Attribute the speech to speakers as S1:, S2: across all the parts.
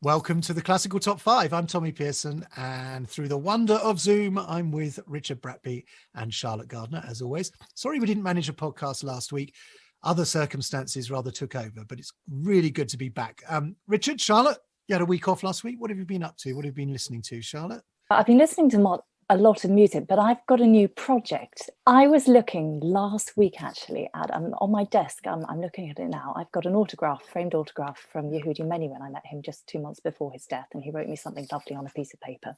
S1: Welcome to the Classical Top 5. I'm Tommy Pearson, and through the wonder of Zoom, I'm with Richard Bratby and Charlotte Gardner, as always. Sorry we didn't manage a podcast last week. Other circumstances rather took over, but it's really good to be back. Richard, Charlotte, you had a week off last week. What have you been up to? What have you been listening to, Charlotte?
S2: I've been listening to a lot of music, but I've got a new project. I was looking last week actually at on my desk. I'm looking at it now. I've got an autograph, framed autograph from Yehudi Meni when I met him just 2 months before his death, and he wrote me something lovely on a piece of paper.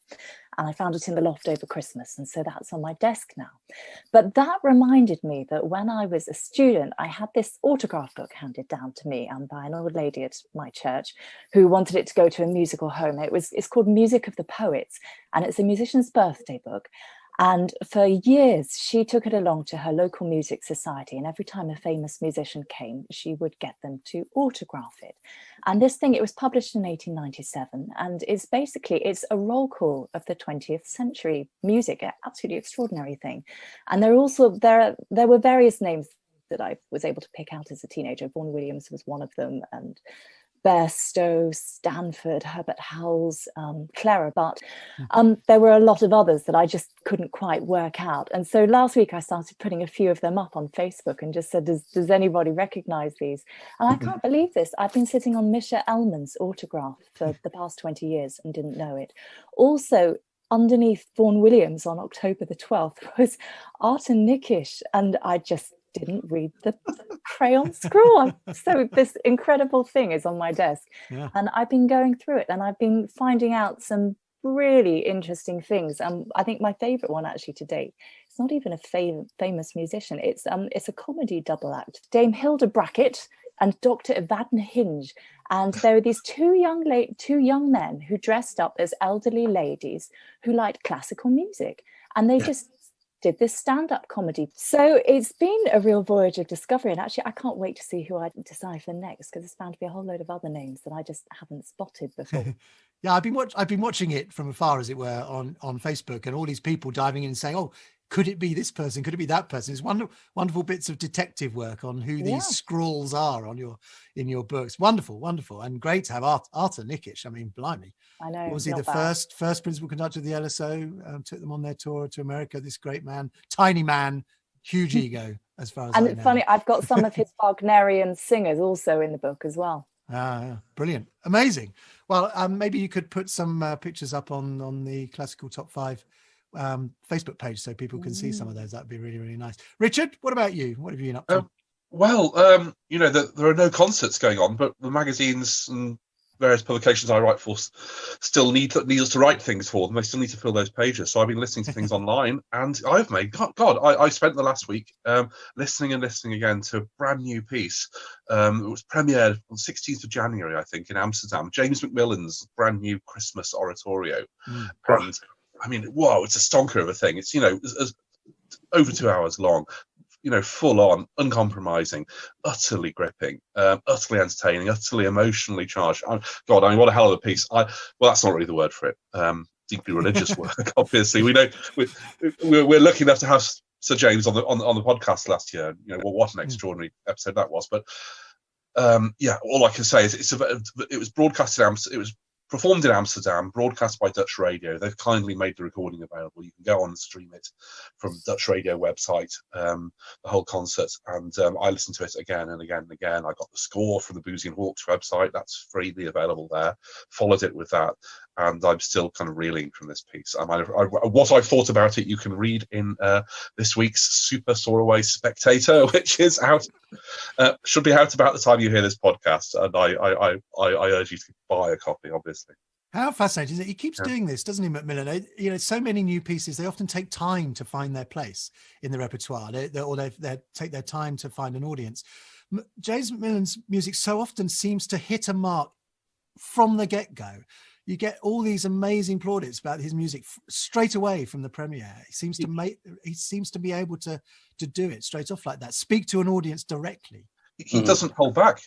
S2: And I found it in the loft over Christmas, and so that's on my desk now. But that reminded me that when I was a student, I had this autograph book handed down to me by an old lady at my church who wanted it to go to a musical home. It's called Music of the Poets, and it's a musician's birthday book. And for years, she took it along to her local music society. And every time a famous musician came, she would get them to autograph it. And this thing, it was published in 1897. And it's a roll call of the 20th century music, an absolutely extraordinary thing. And there were various names that I was able to pick out as a teenager. Vaughan Williams was one of them, and Bairstow, Stanford, Herbert Howells, Clara Butt. There were a lot of others that I just couldn't quite work out. And so last week I started putting a few of them up on Facebook and just said, does anybody recognize these? And I can't believe this. I've been sitting on Misha Elman's autograph for the past 20 years and didn't know it. Also, underneath Vaughan Williams on October the 12th was Arthur Nikisch, and I just didn't read the crayon scrawl. So this incredible thing is on my desk, and I've been going through it, and I've been finding out some really interesting things. I think my favorite one actually to date, it's not even a famous musician. It's a comedy double act. Dame Hilda Brackett and Dr. Evadne Hinge. And there were these two young men who dressed up as elderly ladies who liked classical music, and they just did this stand-up comedy. So it's been a real voyage of discovery, and actually I can't wait to see who I decide for next, because there's bound to be a whole load of other names that I just haven't spotted before.
S1: Yeah, I've been watching it from afar, as it were, on Facebook, and all these people diving in and saying, oh, could it be this person? Could it be that person? It's wonderful bits of detective work on who these scrawls are in your books. Wonderful, and great to have Arthur Nikisch. I mean, blimey. I know. Was he the first principal conductor of the LSO? Took them on their tour to America. This great man, tiny man, huge ego, as far as I know.
S2: And it's funny, I've got some of his Wagnerian singers also in the book as well.
S1: Brilliant, amazing. Well, maybe you could put some pictures up on the Classical Top 5 Facebook page so people can see some of those. That'd be really, really nice. Richard, what about you? What have you been up to?
S3: There are no concerts going on, but the magazines and various publications I write for still need us to write things for them. They still need to fill those pages. So I've been listening to things online, and I've made I spent the last week listening again to a brand new piece. It was premiered on 16th of January, I think, in Amsterdam. James Macmillan's brand new Christmas oratorio. And I mean, wow, it's a stonker of a thing. It's, over 2 hours long, full on, uncompromising, utterly gripping, utterly entertaining, utterly emotionally charged. God, I mean, what a hell of a piece. Well, that's not really the word for it. Deeply religious work, obviously. We know we're lucky enough to have Sir James on the podcast last year. What an extraordinary episode that was. But all I can say is it was broadcast in Amsterdam. It was performed in Amsterdam, broadcast by Dutch radio. They've kindly made the recording available. You can go on and stream it from Dutch radio website, the whole concert. And I listened to it again and again and again. I got the score from the Boozy and Hawks website. That's freely available there. Followed it with that. And I'm still kind of reeling from this piece. What I thought about it, you can read in this week's Super Soaraway Spectator, which is out, should be out about the time you hear this podcast. And I urge you to buy a copy, obviously.
S1: How fascinating is it? He keeps doing this, doesn't he, Macmillan? So many new pieces, they often take time to find their place in the repertoire, they take their time to find an audience. James Macmillan's music so often seems to hit a mark from the get-go. You get all these amazing plaudits about his music straight away from the premiere. He seems to be able to do it straight off like that. Speak to an audience directly.
S3: He doesn't hold back.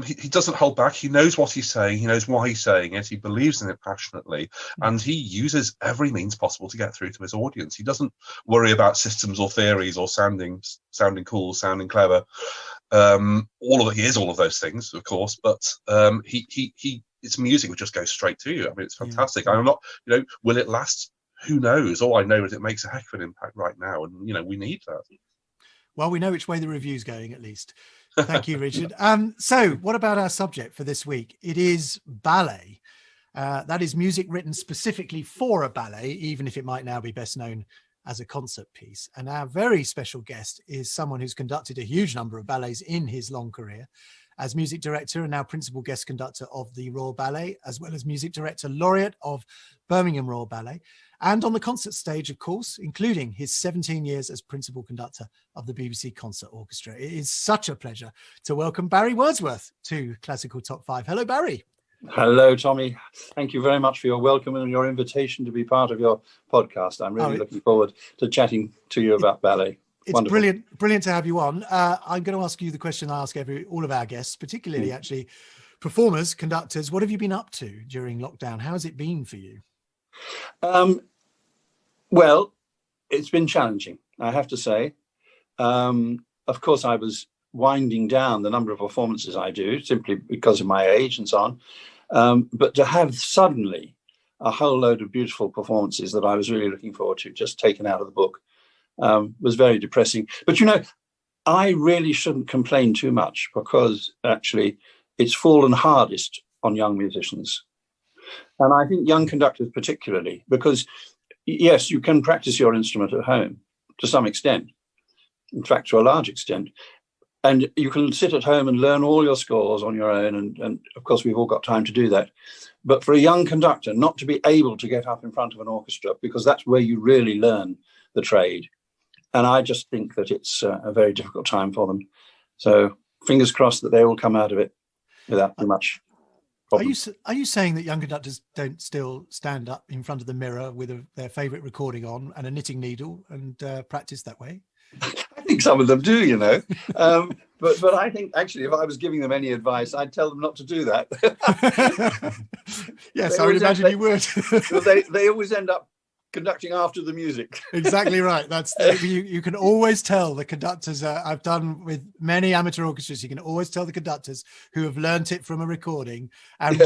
S3: He doesn't hold back. He knows what he's saying. He knows why he's saying it. He believes in it passionately, and he uses every means possible to get through to his audience. He doesn't worry about systems or theories or sounding cool, sounding clever. He is all of those things, of course, but he its music would just go straight to you. I mean, it's fantastic.
S1: Yeah.
S3: I'm not, will it last? Who knows? All I know is it makes a heck of an impact right now, and we need that.
S1: Well, we know which way the review's going, at least. Thank you, Richard. So what about our subject for this week? It is ballet. That is music written specifically for a ballet, even if it might now be best known as a concert piece. And our very special guest is someone who's conducted a huge number of ballets in his long career as music director and now principal guest conductor of the Royal Ballet, as well as music director laureate of Birmingham Royal Ballet, and on the concert stage, of course, including his 17 years as principal conductor of the BBC Concert Orchestra. It is such a pleasure to welcome Barry Wordsworth to Classical Top 5. Hello, Barry.
S4: Hello, Tommy. Thank you very much for your welcome and your invitation to be part of your podcast. I'm really looking forward to chatting to you about ballet.
S1: It's
S4: wonderful.
S1: Brilliant to have you on. I'm going to ask you the question I ask all of our guests, particularly actually performers, conductors. What have you been up to during lockdown? How has it been for you?
S4: Well, it's been challenging, I have to say. Of course, I was winding down the number of performances I do simply because of my age and so on. But to have suddenly a whole load of beautiful performances that I was really looking forward to just taken out of the book was very depressing. But, I really shouldn't complain too much because actually it's fallen hardest on young musicians. And I think young conductors particularly, because yes, you can practice your instrument at home to some extent, in fact, to a large extent. And you can sit at home and learn all your scores on your own. And of course, we've all got time to do that. But for a young conductor, not to be able to get up in front of an orchestra, because that's where you really learn the trade. And I just think that it's a very difficult time for them. So fingers crossed that they all come out of it without too much problem.
S1: Are you saying that young conductors don't still stand up in front of the mirror with their favourite recording on and a knitting needle and practice that way?
S4: I think some of them do, but I think actually if I was giving them any advice, I'd tell them not to do that.
S1: Yes, I would imagine you would.
S4: They always end up conducting after the music.
S1: Exactly right. That's you can always tell the conductors. I've done with many amateur orchestras. You can always tell the conductors who have learnt it from a recording. And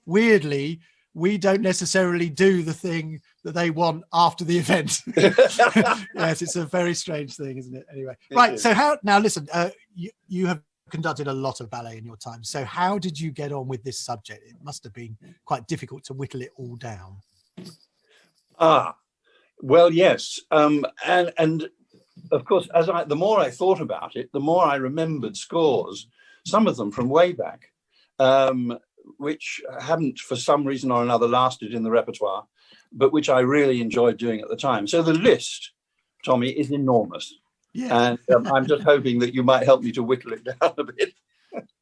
S1: weirdly, we don't necessarily do the thing that they want after the event. Yes, it's a very strange thing, isn't it? Anyway, right. So listen, you have conducted a lot of ballet in your time. So how did you get on with this subject? It must have been quite difficult to whittle it all down.
S4: Well, yes. And of course, the more I thought about it, the more I remembered scores, some of them from way back, which hadn't for some reason or another lasted in the repertoire, but which I really enjoyed doing at the time. So the list, Tommy, is enormous. Yeah. And I'm just hoping that you might help me to whittle it down a bit.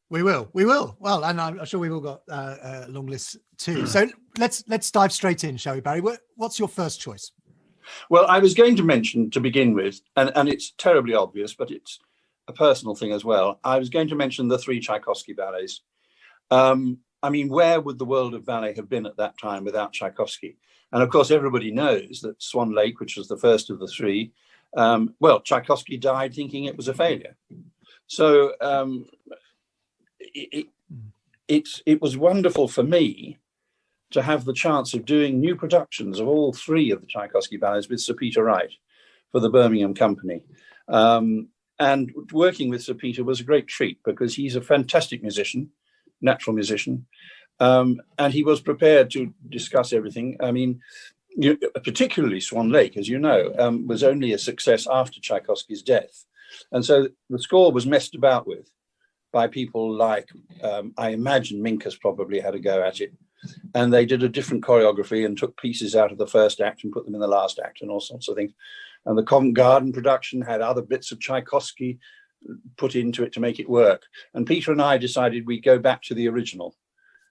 S1: We will. Well, and I'm sure we've all got a long list too. So let's dive straight in, shall we, Barry? What's your first choice?
S4: Well, I was going to mention to begin with, and it's terribly obvious, but it's a personal thing as well. I was going to mention the 3 Tchaikovsky ballets. I mean, where would the world of ballet have been at that time without Tchaikovsky? And of course, everybody knows that Swan Lake, which was the first of the 3, Tchaikovsky died thinking it was a failure. So it was wonderful for me to have the chance of doing new productions of all 3 of the Tchaikovsky ballets with Sir Peter Wright for the Birmingham Company. And working with Sir Peter was a great treat because he's a fantastic musician, natural musician, and he was prepared to discuss everything. I mean, particularly Swan Lake, as you know, was only a success after Tchaikovsky's death. And so the score was messed about with by people like, I imagine Minkus probably had a go at it. And they did a different choreography and took pieces out of the first act and put them in the last act and all sorts of things. And the Covent Garden production had other bits of Tchaikovsky put into it to make it work. And Peter and I decided we'd go back to the original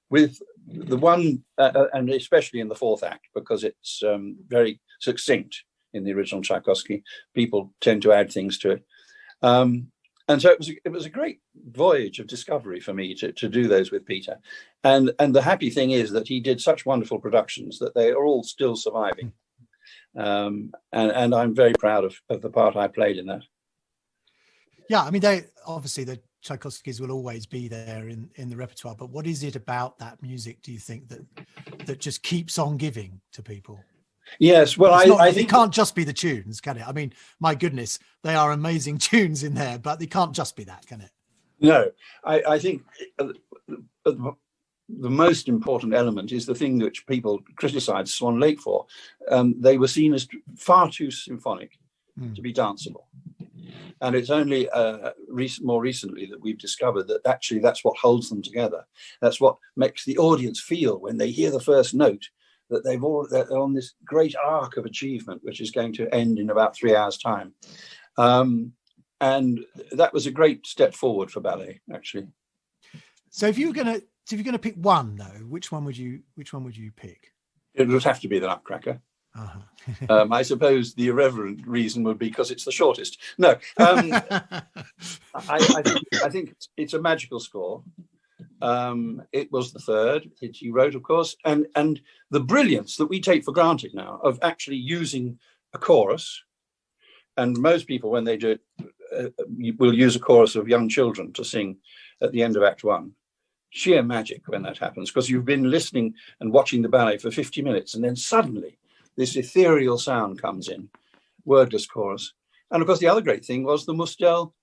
S4: with the one, and especially in the 4th act, because it's very succinct in the original Tchaikovsky. People tend to add things to it. And so it was a great voyage of discovery for me to do those with Peter. And the happy thing is that he did such wonderful productions that they are all still surviving. And I'm very proud of the part I played in that.
S1: Yeah, I mean, the Tchaikovsky's will always be there in the repertoire, but what is it about that music, do you think, that just keeps on giving to people?
S4: Yes, well, I think
S1: it can't just be the tunes, can it? I mean, my goodness, they are amazing tunes in there, but they can't just be that, can it?
S4: No, I think the most important element is the thing which people criticized Swan Lake for. They were seen as far too symphonic to be danceable. And it's only more recently that we've discovered that actually that's what holds them together. That's what makes the audience feel when they hear the first note, that they're on this great arc of achievement, which is going to end in about 3 hours' time. And that was a great step forward for ballet, actually.
S1: So if you're gonna pick one, though, which one would you pick?
S4: It would have to be the Nutcracker.
S1: Uh-huh.
S4: I suppose the irreverent reason would be because it's the shortest. No, I think it's a magical score. It was the third that he wrote, of course, and the brilliance that we take for granted now of actually using a chorus. And most people, when they do it, will use a chorus of young children to sing at the end of Act One. Sheer magic when that happens, because you've been listening and watching the ballet for 50 minutes, and then suddenly this ethereal sound comes in, wordless chorus. And of course, the other great thing was the Mustel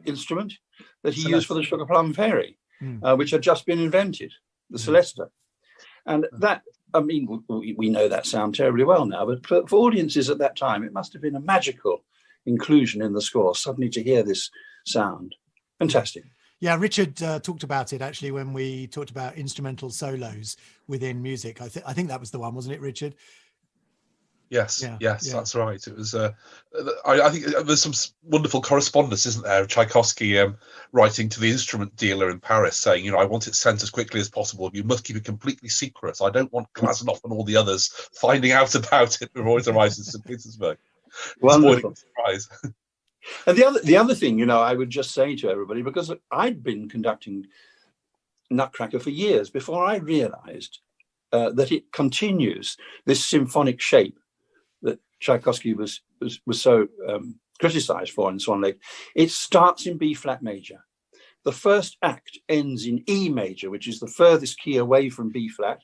S4: instrument that he used for the Sugar Plum Fairy, which had just been invented, the Celesta. And that, I mean, we know that sound terribly well now, but for audiences at that time, it must have been a magical inclusion in the score, suddenly to hear this sound. Fantastic.
S1: Yeah, Richard talked about it actually when we talked about instrumental solos within music. I think that was the one, wasn't it, Richard?
S3: Yes,
S1: Yeah,
S3: yes,
S1: yeah.
S3: That's right. It was. I think there's some wonderful correspondence, isn't there? Tchaikovsky writing to the instrument dealer in Paris, saying, I want it sent as quickly as possible. You must keep it completely secret. I don't want Glazunov and all the others finding out about it before it arrives in St. Petersburg.
S4: Wonderful
S3: Surprise.
S4: And the other thing, I would just say to everybody, because I'd been conducting Nutcracker for years before I realized that it continues this symphonic shape that Tchaikovsky was so criticized for in Swan Lake. It starts in B flat major. The first act ends in E major, which is the furthest key away from B flat.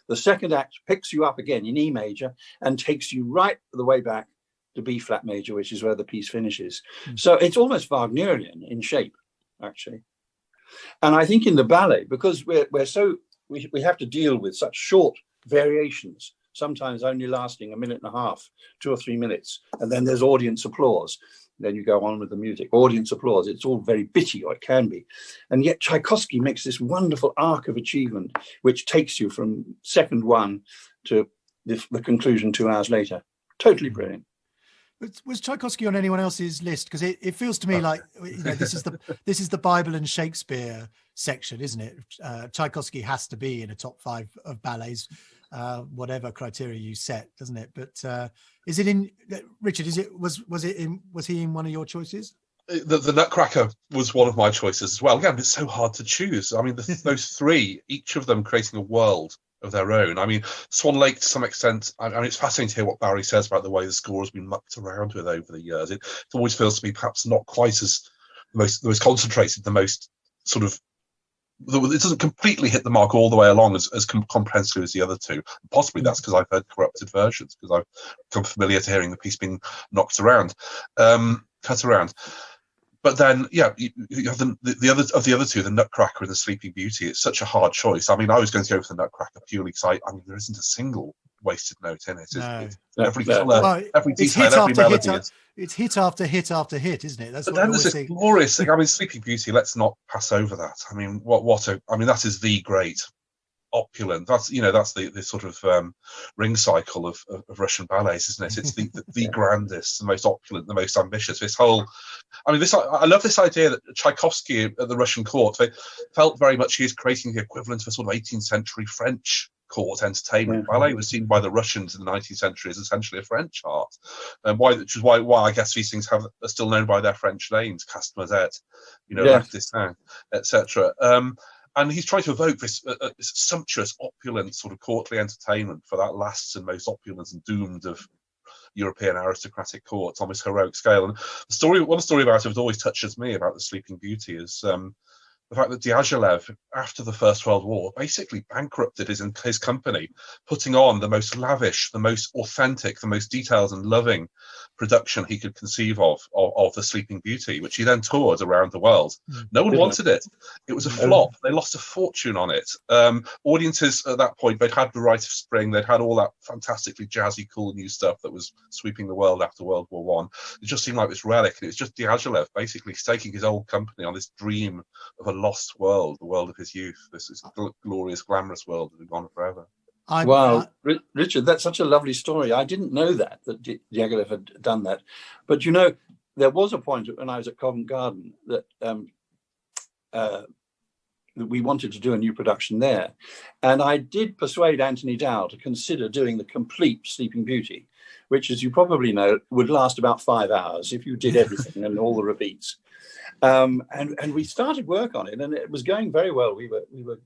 S4: The second act picks you up again in E major and takes you right the way back to B flat major, which is where the piece finishes. So it's almost Wagnerian in shape, actually. And I think in the ballet, because we have to deal with such short variations, sometimes only lasting a minute and a half, 2 or 3 minutes, and then there's audience applause. Then you go on with the music, audience applause. It's all very bitty, or it can be. And yet Tchaikovsky makes this wonderful arc of achievement, which takes you from second one to the conclusion 2 hours later. Totally brilliant.
S1: Was Tchaikovsky on anyone else's list? Because it feels to me like this is the Bible and Shakespeare section, isn't it? Tchaikovsky has to be in a top 5 of ballets, whatever criteria you set, doesn't it? But is it in Richard? Was he in one of your choices?
S3: The Nutcracker was one of my choices as well. Again, it's so hard to choose. I mean, those three, each of them creating a world of their own. I mean, Swan Lake, to some extent, I mean, it's fascinating to hear what Barry says about the way the score has been mucked around with over the years. It always feels to me perhaps not quite as the most concentrated, the most sort of, it doesn't completely hit the mark all the way along as comprehensively as the other two. Possibly that's because I've heard corrupted versions, because I've become familiar to hearing the piece being knocked around, cut around. But then, you have the other two, the Nutcracker and the Sleeping Beauty. It's such a hard choice. I mean, I was going to go for the Nutcracker purely because I mean, there isn't a single wasted note in it. It's every colour, every detail, every melody.
S1: It's hit after hit after hit, isn't it? That's
S3: but
S1: what
S3: then there's this glorious thing. I mean, Sleeping Beauty. Let's not pass over that. I mean, that is the great opulent. That's the sort of ring cycle of Russian ballets, isn't it? It's the grandest, the most opulent, the most ambitious. This whole, I mean, I love this idea that Tchaikovsky at the Russian court, they felt very much he is creating the equivalent of a sort of 18th century French court entertainment. Ballet was seen by the Russians in the 19th century as essentially a French art, which is why I guess these things are still known by their French names, Caste-Mazet, Lac Dessin, etc. And he's trying to evoke this sumptuous, opulent sort of courtly entertainment for that last and most opulent and doomed of European aristocratic courts on this heroic scale. And one story about it that always touches me about the Sleeping Beauty is the fact that Diaghilev, after the First World War, basically bankrupted his company, putting on the most lavish, the most authentic, the most detailed and loving production he could conceive of the Sleeping Beauty, which he then toured around the world. No one wanted it. It was a flop. They lost a fortune on it. Audiences at that point, they'd had The Rite of Spring, they'd had all that fantastically jazzy, cool new stuff that was sweeping the world after World War One. It just seemed like this relic, and it was just Diaghilev basically staking his old company on this dream of a lost world, the world of his youth. This is glorious, glamorous world that had gone forever.
S4: Wow, Richard, that's such a lovely story. I didn't know that Diaghilev had done that. But, you know, there was a point when I was at Covent Garden that we wanted to do a new production there. And I did persuade Anthony Dow to consider doing the complete Sleeping Beauty, which, as you probably know, would last about 5 hours if you did everything and all the repeats. And we started work on it, and it was going very well. We were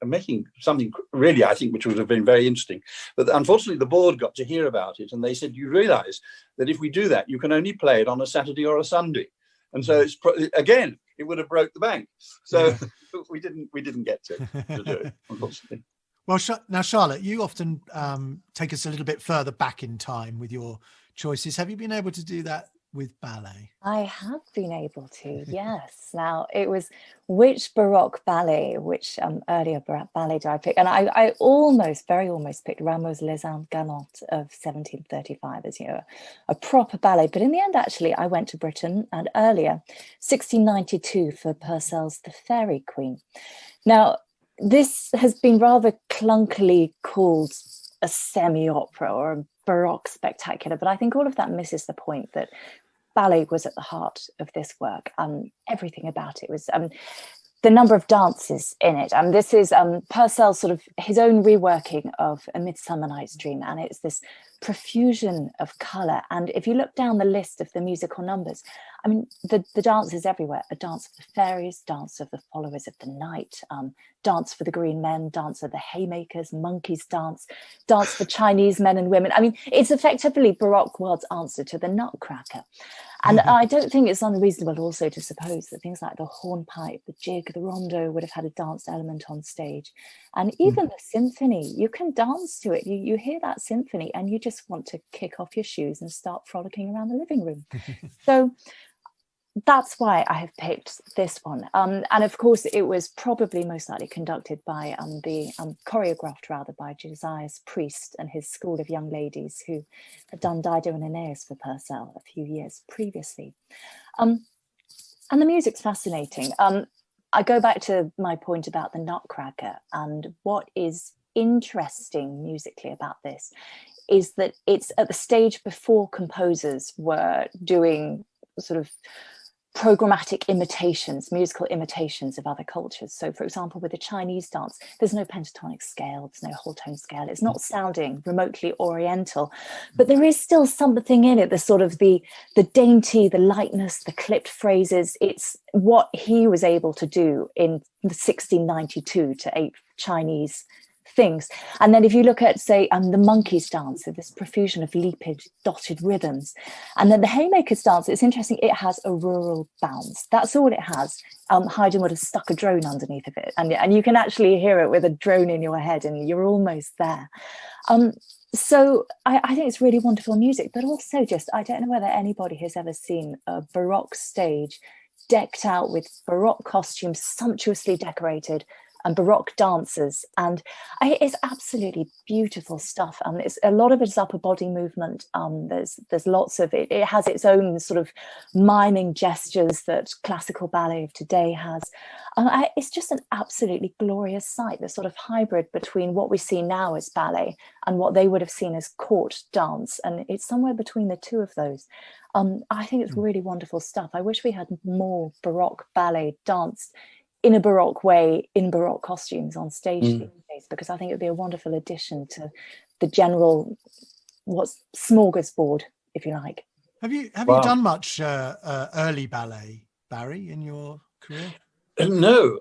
S4: making something really, I think, which would have been very interesting. But unfortunately, the board got to hear about it, and they said, "You realise that if we do that, you can only play it on a Saturday or a Sunday." And so it's again, it would have broke the bank. So we didn't get to do it, unfortunately.
S1: Well, now, Charlotte, you often take us a little bit further back in time with your choices. Have you been able to do that with ballet?
S2: I have been able to, yes. Now, it was which Baroque ballet, which earlier ballet did I pick? And I very almost picked Rameau's Les Indes Galantes of 1735 as, you know, a proper ballet. But in the end, actually, I went to Britain, and earlier, 1692 for Purcell's The Fairy Queen. Now, this has been rather clunkily called a semi-opera or a Baroque spectacular, but I think all of that misses the point that ballet was at the heart of this work. Everything about it was the number of dances in it. This is Purcell's sort of his own reworking of A Midsummer Night's Dream, and it's this profusion of colour. And if you look down the list of the musical numbers, I mean, the dance is everywhere. A dance of the fairies, dance of the followers of the night, dance for the green men, dance of the haymakers, monkeys dance, dance for Chinese men and women. I mean, it's effectively Baroque world's answer to the Nutcracker. And I don't think it's unreasonable also to suppose that things like the hornpipe, the jig, the rondo would have had a dance element on stage. And even the symphony, you can dance to it. You hear that symphony and you just want to kick off your shoes and start frolicking around the living room. So that's why I have picked this one. And of course, it was probably most likely conducted by choreographed rather by Josias Priest and his school of young ladies who had done Dido and Aeneas for Purcell a few years previously. And the music's fascinating. I go back to my point about the Nutcracker, and what is interesting musically about this is that it's at the stage before composers were doing sort of programmatic imitations, musical imitations of other cultures. So, for example, with the Chinese dance, there's no pentatonic scale, there's no whole tone scale. It's not sounding remotely oriental, but there is still something in it, the sort of the dainty, the lightness, the clipped phrases. It's what he was able to do in 1692 to 8 Chinese things. And then if you look at, say, the monkeys dance, so this profusion of leaped, dotted rhythms, and then the haymakers dance, it's interesting, it has a rural bounce. That's all it has. Haydn would have stuck a drone underneath of it, and you can actually hear it with a drone in your head, and you're almost there. So I think it's really wonderful music, but also just, I don't know whether anybody has ever seen a Baroque stage decked out with Baroque costumes, sumptuously decorated, and Baroque dancers, and it's absolutely beautiful stuff. It's a lot of it is upper body movement. There's lots of it. It has its own sort of miming gestures that classical ballet of today has. It's just an absolutely glorious sight. The sort of hybrid between what we see now as ballet and what they would have seen as court dance, and it's somewhere between the two of those. I think it's really wonderful stuff. I wish we had more Baroque ballet danced in a Baroque way, in Baroque costumes on stage these days, because I think it would be a wonderful addition to the general smorgasbord, if you like.
S1: Have you done much early ballet, Barry, in your career?
S4: No,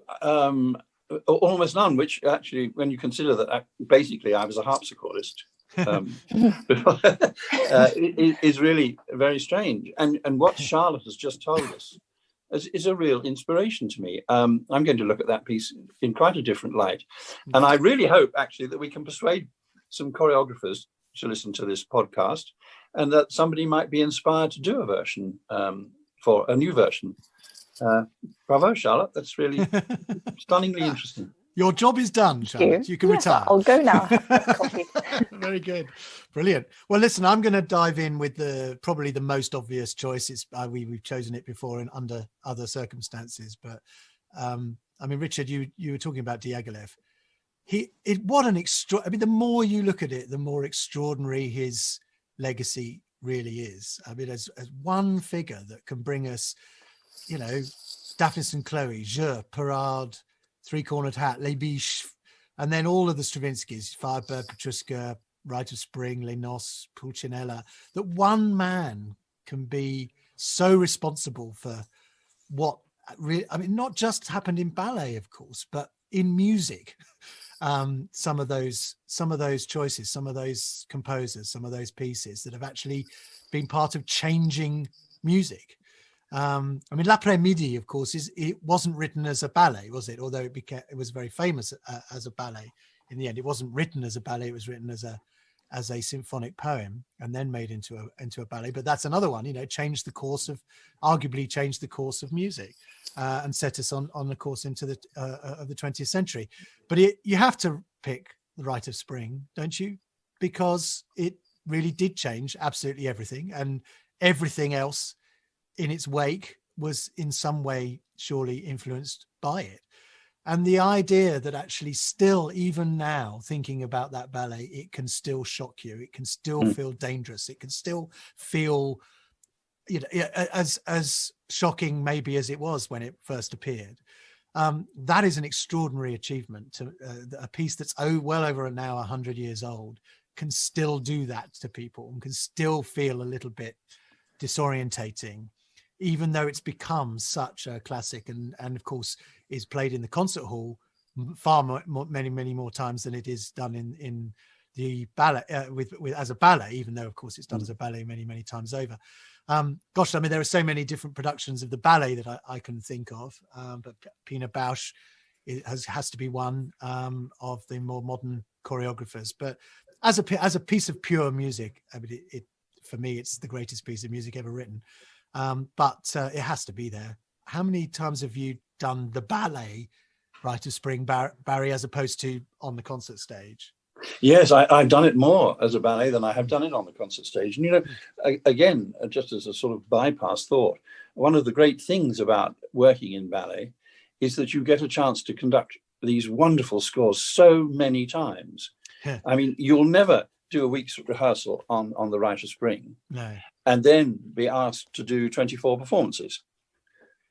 S4: almost none, which actually, when you consider that basically I was a harpsichordist is really very strange. And what Charlotte has just told us is a real inspiration to me. I'm going to look at that piece in quite a different light. And I really hope, actually, that we can persuade some choreographers to listen to this podcast, and that somebody might be inspired to do a version, for a new version. Bravo, Charlotte. That's really stunningly interesting.
S1: Your job is done, Charlotte. You can retire.
S2: I'll go now. Coffee.
S1: Very good. Brilliant. Well, listen, I'm going to dive in with probably the most obvious choice. It's we've chosen it before under other circumstances, but I mean, Richard, you were talking about Diaghilev. The more you look at it, the more extraordinary his legacy really is. I mean, as one figure that can bring us, Daphnis and Chloe, Jeux, Parade, Three-Cornered Hat, Les Biches, and then all of the Stravinskys, Firebird, Petrushka, Rite of Spring, Les Noces, Pulcinella, that one man can be so responsible for what really, I mean, not just happened in ballet, of course, but in music. Some of those choices, some of those composers, some of those pieces that have actually been part of changing music. I mean, L'après-midi, of course, it wasn't written as a ballet, was it? Although it was very famous as a ballet. In the end, it wasn't written as a ballet; it was written as a symphonic poem and then made into a ballet. But that's another one. Arguably changed the course of music and set us on the course into the of the 20th century. But you have to pick the Rite of Spring, don't you? Because it really did change absolutely everything, and everything else in its wake was in some way surely influenced by it. And the idea that actually still, even now, thinking about that ballet, it can still shock you. It can still feel dangerous. It can still feel, as shocking maybe as it was when it first appeared. That is an extraordinary achievement. To a piece that's well over now 100 years old can still do that to people and can still feel a little bit disorientating, even though it's become such a classic and of course is played in the concert hall many more times than it is done in the ballet with as a ballet, even though of course it's done as a ballet many times over. Gosh, I mean, there are so many different productions of the ballet that I can think of, but Pina Bausch has to be one of the more modern choreographers. But as a piece of pure music, I mean, it for me, it's the greatest piece of music ever written. But it has to be there. How many times have you done the ballet Rite of Spring, Barry, as opposed to on the concert stage?
S4: Yes, I've done it more as a ballet than I have done it on the concert stage. And, again, just as a sort of bypass thought, one of the great things about working in ballet is that you get a chance to conduct these wonderful scores so many times. Yeah. I mean, you'll never do a week's rehearsal on the Rite of Spring, no, and then be asked to do 24 performances.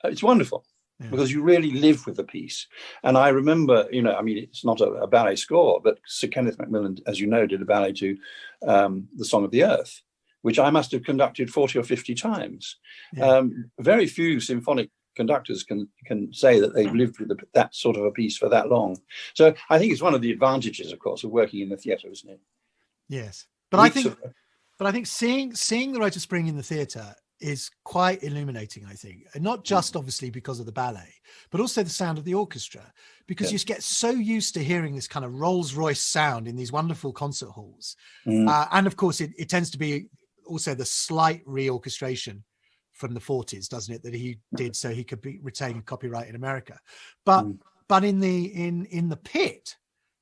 S4: It's wonderful. Yeah. Because you really live with the piece. And I remember, I mean, it's not a ballet score, but Sir Kenneth Macmillan, as you know, did a ballet to The Song of the Earth, which I must have conducted 40 or 50 times. Yeah. Very few symphonic conductors can say that they've lived with that sort of a piece for that long. So I think it's one of the advantages, of course, of working in the theatre, isn't it?
S1: Yes. But I think seeing the Rite of Spring in the theatre is quite illuminating, I think, and not just obviously because of the ballet, but also the sound of the orchestra, because you get so used to hearing this kind of Rolls-Royce sound in these wonderful concert halls. And of course, it tends to be also the slight reorchestration from the 40s, doesn't it, that he did so he could retain copyright in America. But in the pit,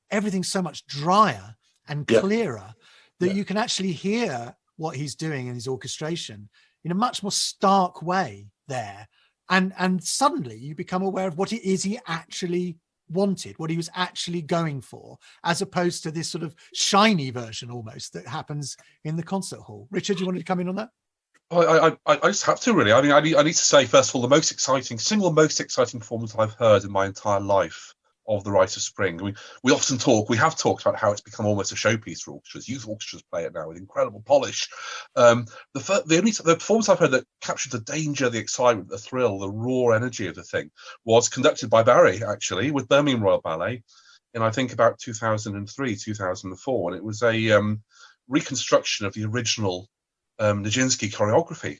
S1: everything's so much drier and clearer that you can actually hear what he's doing in his orchestration in a much more stark way there. And suddenly you become aware of what it is he actually wanted, what he was actually going for, as opposed to this sort of shiny version almost that happens in the concert hall. Richard, you wanted to come in on that?
S3: I just have to, really. I mean, I need to say, first of all, the single most exciting performance I've heard in my entire life of the Rite of Spring. I mean, we have talked about how it's become almost a showpiece for orchestras. Youth orchestras play it now with incredible polish. The performance I've heard that captured the danger, the excitement, the thrill, the raw energy of the thing was conducted by Barry, actually, with Birmingham Royal Ballet in, I think, about 2003, 2004. And it was reconstruction of the original Nijinsky choreography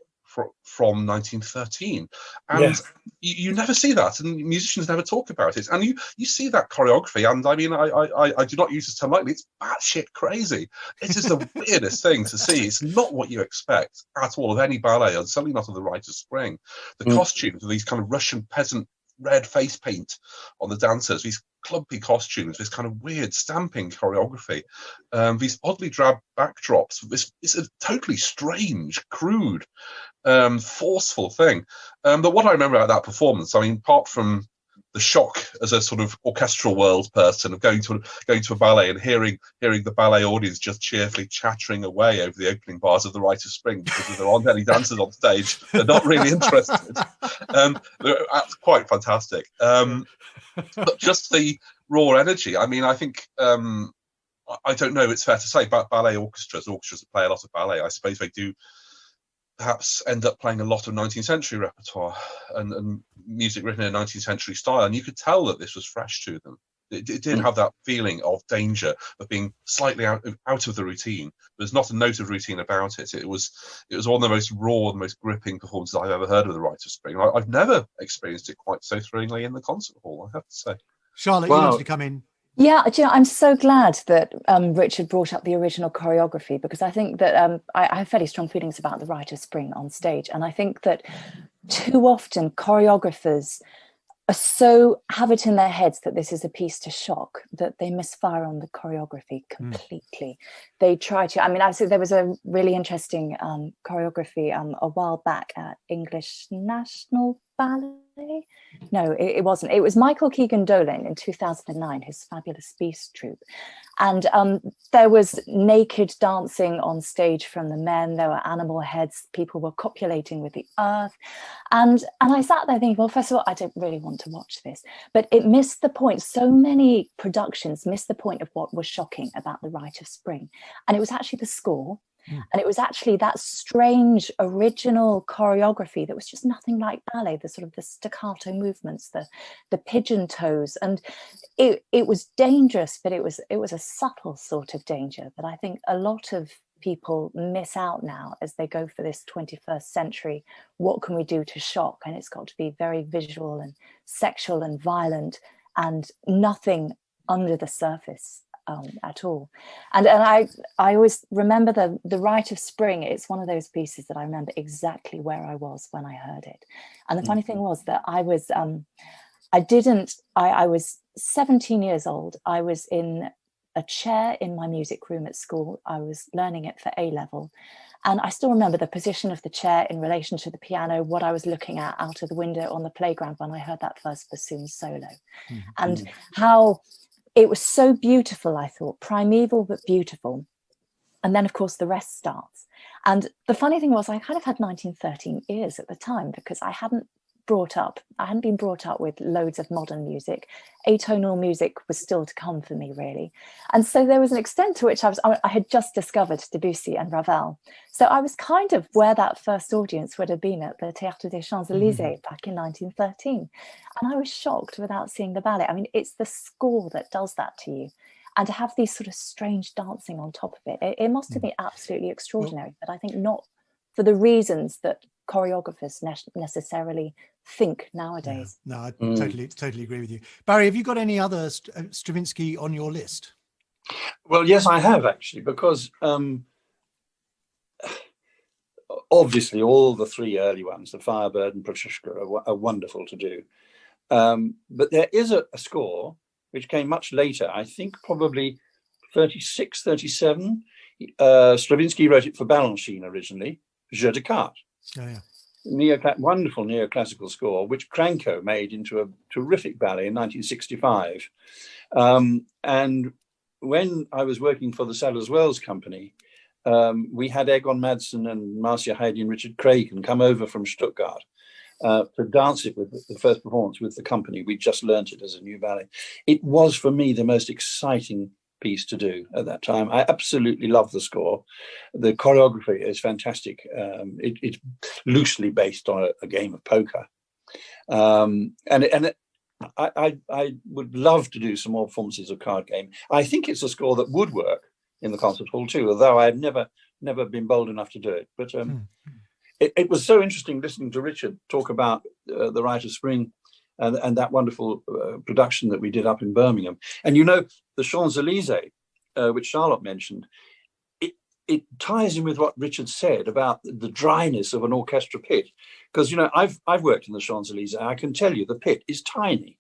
S3: from 1913, and you never see that, and musicians never talk about it. And you see that choreography, and I mean, I do not use this term lightly. It's batshit crazy. It is the weirdest thing to see. It's not what you expect at all of any ballet, and certainly not of the Rite of Spring. The costumes of these kind of Russian peasant red face paint on the dancers, these clumpy costumes, this kind of weird stamping choreography, these oddly drab backdrops. This is a totally strange, crude, forceful thing. But what I remember about that performance, I mean, apart from the shock as a sort of orchestral world person of going to a ballet and hearing the ballet audience just cheerfully chattering away over the opening bars of the Rite of Spring because there aren't any dancers on stage, they're not really interested. That's quite fantastic. But just the raw energy. I mean, I think I don't know. It's fair to say, but ballet orchestras that play a lot of ballet, I suppose they do perhaps end up playing a lot of 19th century repertoire and music written in a 19th century style. And you could tell that this was fresh to them. It did have that feeling of danger, of being slightly out of the routine. There's not a note of routine about it. It was one of the most raw and most gripping performances I've ever heard of the Rite of Spring. I've never experienced it quite so thrillingly in the concert hall, I have to say.
S1: Charlotte, you wanted to come in.
S2: Yeah, do you know, I'm so glad that Richard brought up the original choreography, because I think that I have fairly strong feelings about the Rite of Spring on stage. And I think that too often choreographers have it in their heads that this is a piece to shock, that they misfire on the choreography completely. They try to, I mean, there was a really interesting choreography a while back at English National Ballet. No, it wasn't. It was Michael Keegan-Dolan in 2009, his Fabulous Beast troupe. And there was naked dancing on stage from the men. There were animal heads. People were copulating with the earth. And I sat there thinking, well, first of all, I don't really want to watch this. But it missed the point. So many productions missed the point of what was shocking about the Rite of Spring. And it was actually the score. And it was actually that strange original choreography that was just nothing like ballet, the sort of the staccato movements, the pigeon toes. And it was dangerous, but it was a subtle sort of danger that I think a lot of people miss out now as they go for this 21st century. What can we do to shock? And it's got to be very visual and sexual and violent and nothing under the surface at all. And I always remember the Rite of Spring. It's one of those pieces that I remember exactly where I was when I heard it. And the funny thing was that I was 17 years old. I was in a chair in my music room at school. I was learning it for A-level. And I still remember the position of the chair in relation to the piano, what I was looking at out of the window on the playground when I heard that first bassoon solo. And how it was so beautiful, I thought, primeval but beautiful. And then, of course, the rest starts. And the funny thing was I kind of had 1913 ears at the time, because I hadn't been brought up with loads of modern music. Atonal music was still to come for me, really. And so there was an extent to which I had just discovered Debussy and Ravel. So I was kind of where that first audience would have been at the Théâtre des Champs-Élysées back in 1913. And I was shocked without seeing the ballet. I mean, it's the score that does that to you. And to have these sort of strange dancing on top of it must have been absolutely extraordinary. But I think not for the reasons that choreographers necessarily think nowadays.
S1: No, I totally agree with you. Barry, have you got any other Stravinsky on your list?
S4: Well, yes, I have actually, because obviously all the three early ones, the Firebird and Petrushka, are wonderful to do. But there is a score which came much later, I think probably 36, 37. Stravinsky wrote it for Balanchine originally, Jeu de Cartes.
S1: Oh, yeah.
S4: Wonderful neoclassical score, which Cranko made into a terrific ballet in 1965. And when I was working for the Sadler's Wells Company, we had Egon Madsen and Marcia Heidi and Richard Cragen come over from Stuttgart to dance it with the first performance with the company. We just learnt it as a new ballet. It was, for me, the most exciting piece to do at that time. I absolutely love the score. The choreography is fantastic. It's loosely based on a game of poker. And I would love to do some more performances of Card Game. I think it's a score that would work in the concert hall too, although I've never been bold enough to do it. But it was so interesting listening to Richard talk about the Rite of Spring and that wonderful production that we did up in Birmingham. And the Champs-Élysées, which Charlotte mentioned, it ties in with what Richard said about the dryness of an orchestra pit. Because, I've worked in the Champs-Élysées. I can tell you the pit is tiny.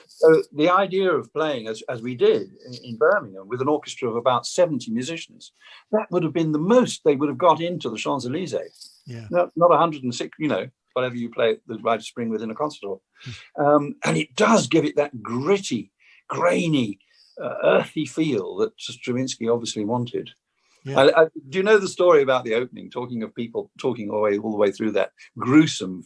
S4: So the idea of playing as we did in Birmingham with an orchestra of about 70 musicians, that would have been the most they would have got into the Champs-Élysées.
S1: Yeah.
S4: Not 106, whatever you play the Rite of Spring within a concert hall. And it does give it that gritty, grainy, earthy feel that Stravinsky obviously wanted. Yeah. Do you know the story about the opening, talking of people talking all the way through that gruesome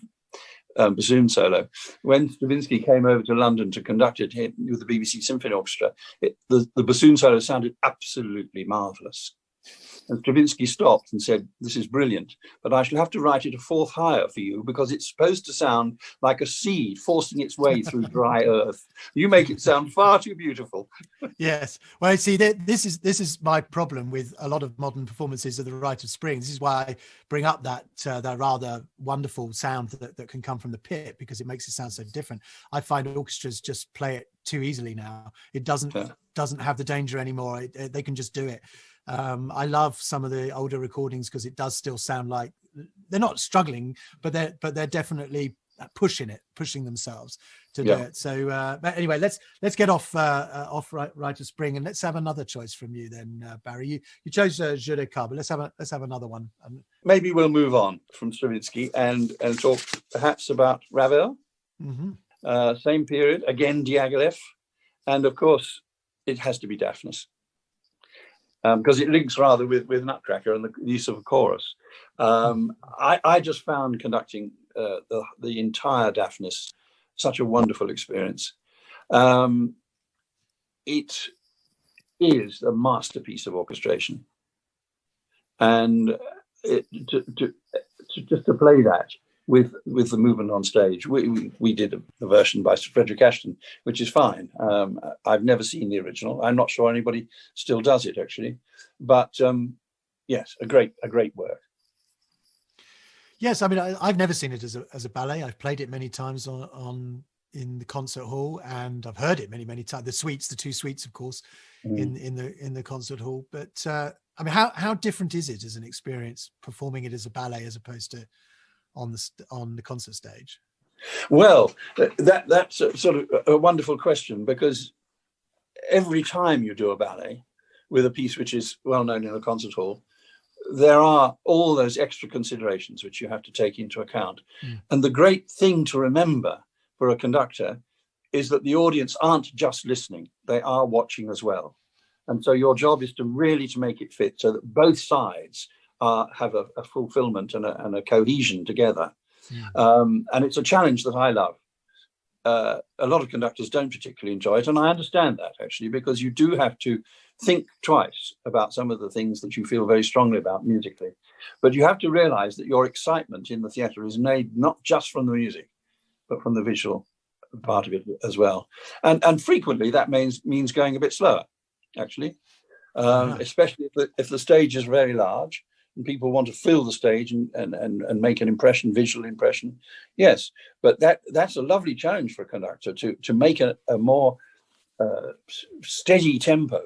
S4: bassoon solo? When Stravinsky came over to London to conduct it with the BBC Symphony Orchestra, the bassoon solo sounded absolutely marvellous. And Stravinsky stopped and said, "This is brilliant, but I shall have to write it a fourth higher for you because it's supposed to sound like a seed forcing its way through dry earth. You make it sound far too beautiful."
S1: Yes. Well, see, this is my problem with a lot of modern performances of the Rite of Spring. This is why I bring up that rather wonderful sound that can come from the pit, because it makes it sound so different. I find orchestras just play it too easily now. It doesn't have the danger anymore. They can just do it. I love some of the older recordings because it does still sound like they're not struggling, but they're definitely pushing themselves to do it. So, but anyway, let's get off Rite of Spring, and let's have another choice from you then, Barry. You chose Jeu de Cartes, but let's have another one.
S4: Maybe we'll move on from Stravinsky and talk perhaps about Ravel. Same period, again Diaghilev, and of course it has to be Daphnis. Because it links rather with Nutcracker and the use of a chorus. I just found conducting the entire Daphnis such a wonderful experience. It is a masterpiece of orchestration, and just to play that with the movement on stage. We did a version by Sir Frederick Ashton, which is fine. I've never seen the original. I'm not sure anybody still does it, actually. But yes, a great work.
S1: Yes, I mean, I've never seen it as a ballet. I've played it many times in the concert hall, and I've heard it many times. The two suites, of course, in the concert hall. But I mean, how different is it as an experience performing it as a ballet as opposed to on the concert stage?
S4: Well, that's sort of a wonderful question, because every time you do a ballet with a piece which is well known in a concert hall, there are all those extra considerations which you have to take into account. And the great thing to remember for a conductor is that the audience aren't just listening, they are watching as well. And so your job is to really make it fit so that both sides have a fulfillment and a cohesion together. And it's a challenge that I love. A lot of conductors don't particularly enjoy it, and I understand that, actually, because you do have to think twice about some of the things that you feel very strongly about musically. But you have to realize that your excitement in the theatre is made not just from the music, but from the visual part of it as well. And frequently that means going a bit slower, actually, especially if the stage is very large and people want to fill the stage and make an impression, visual impression. Yes, but that's a lovely challenge for a conductor to make a more steady tempo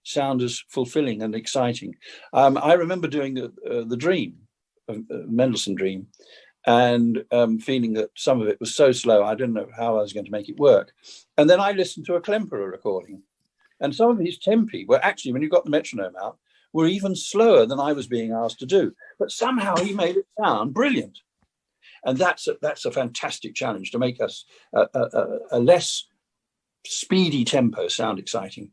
S4: sound as fulfilling and exciting. I remember doing the Dream, Mendelssohn Dream, and feeling that some of it was so slow, I didn't know how I was going to make it work. And then I listened to a Klemperer recording, and some of his tempi were actually, when you got the metronome out, were even slower than I was being asked to do. But somehow he made it sound brilliant. And that's a fantastic challenge, to make us a less speedy tempo sound exciting.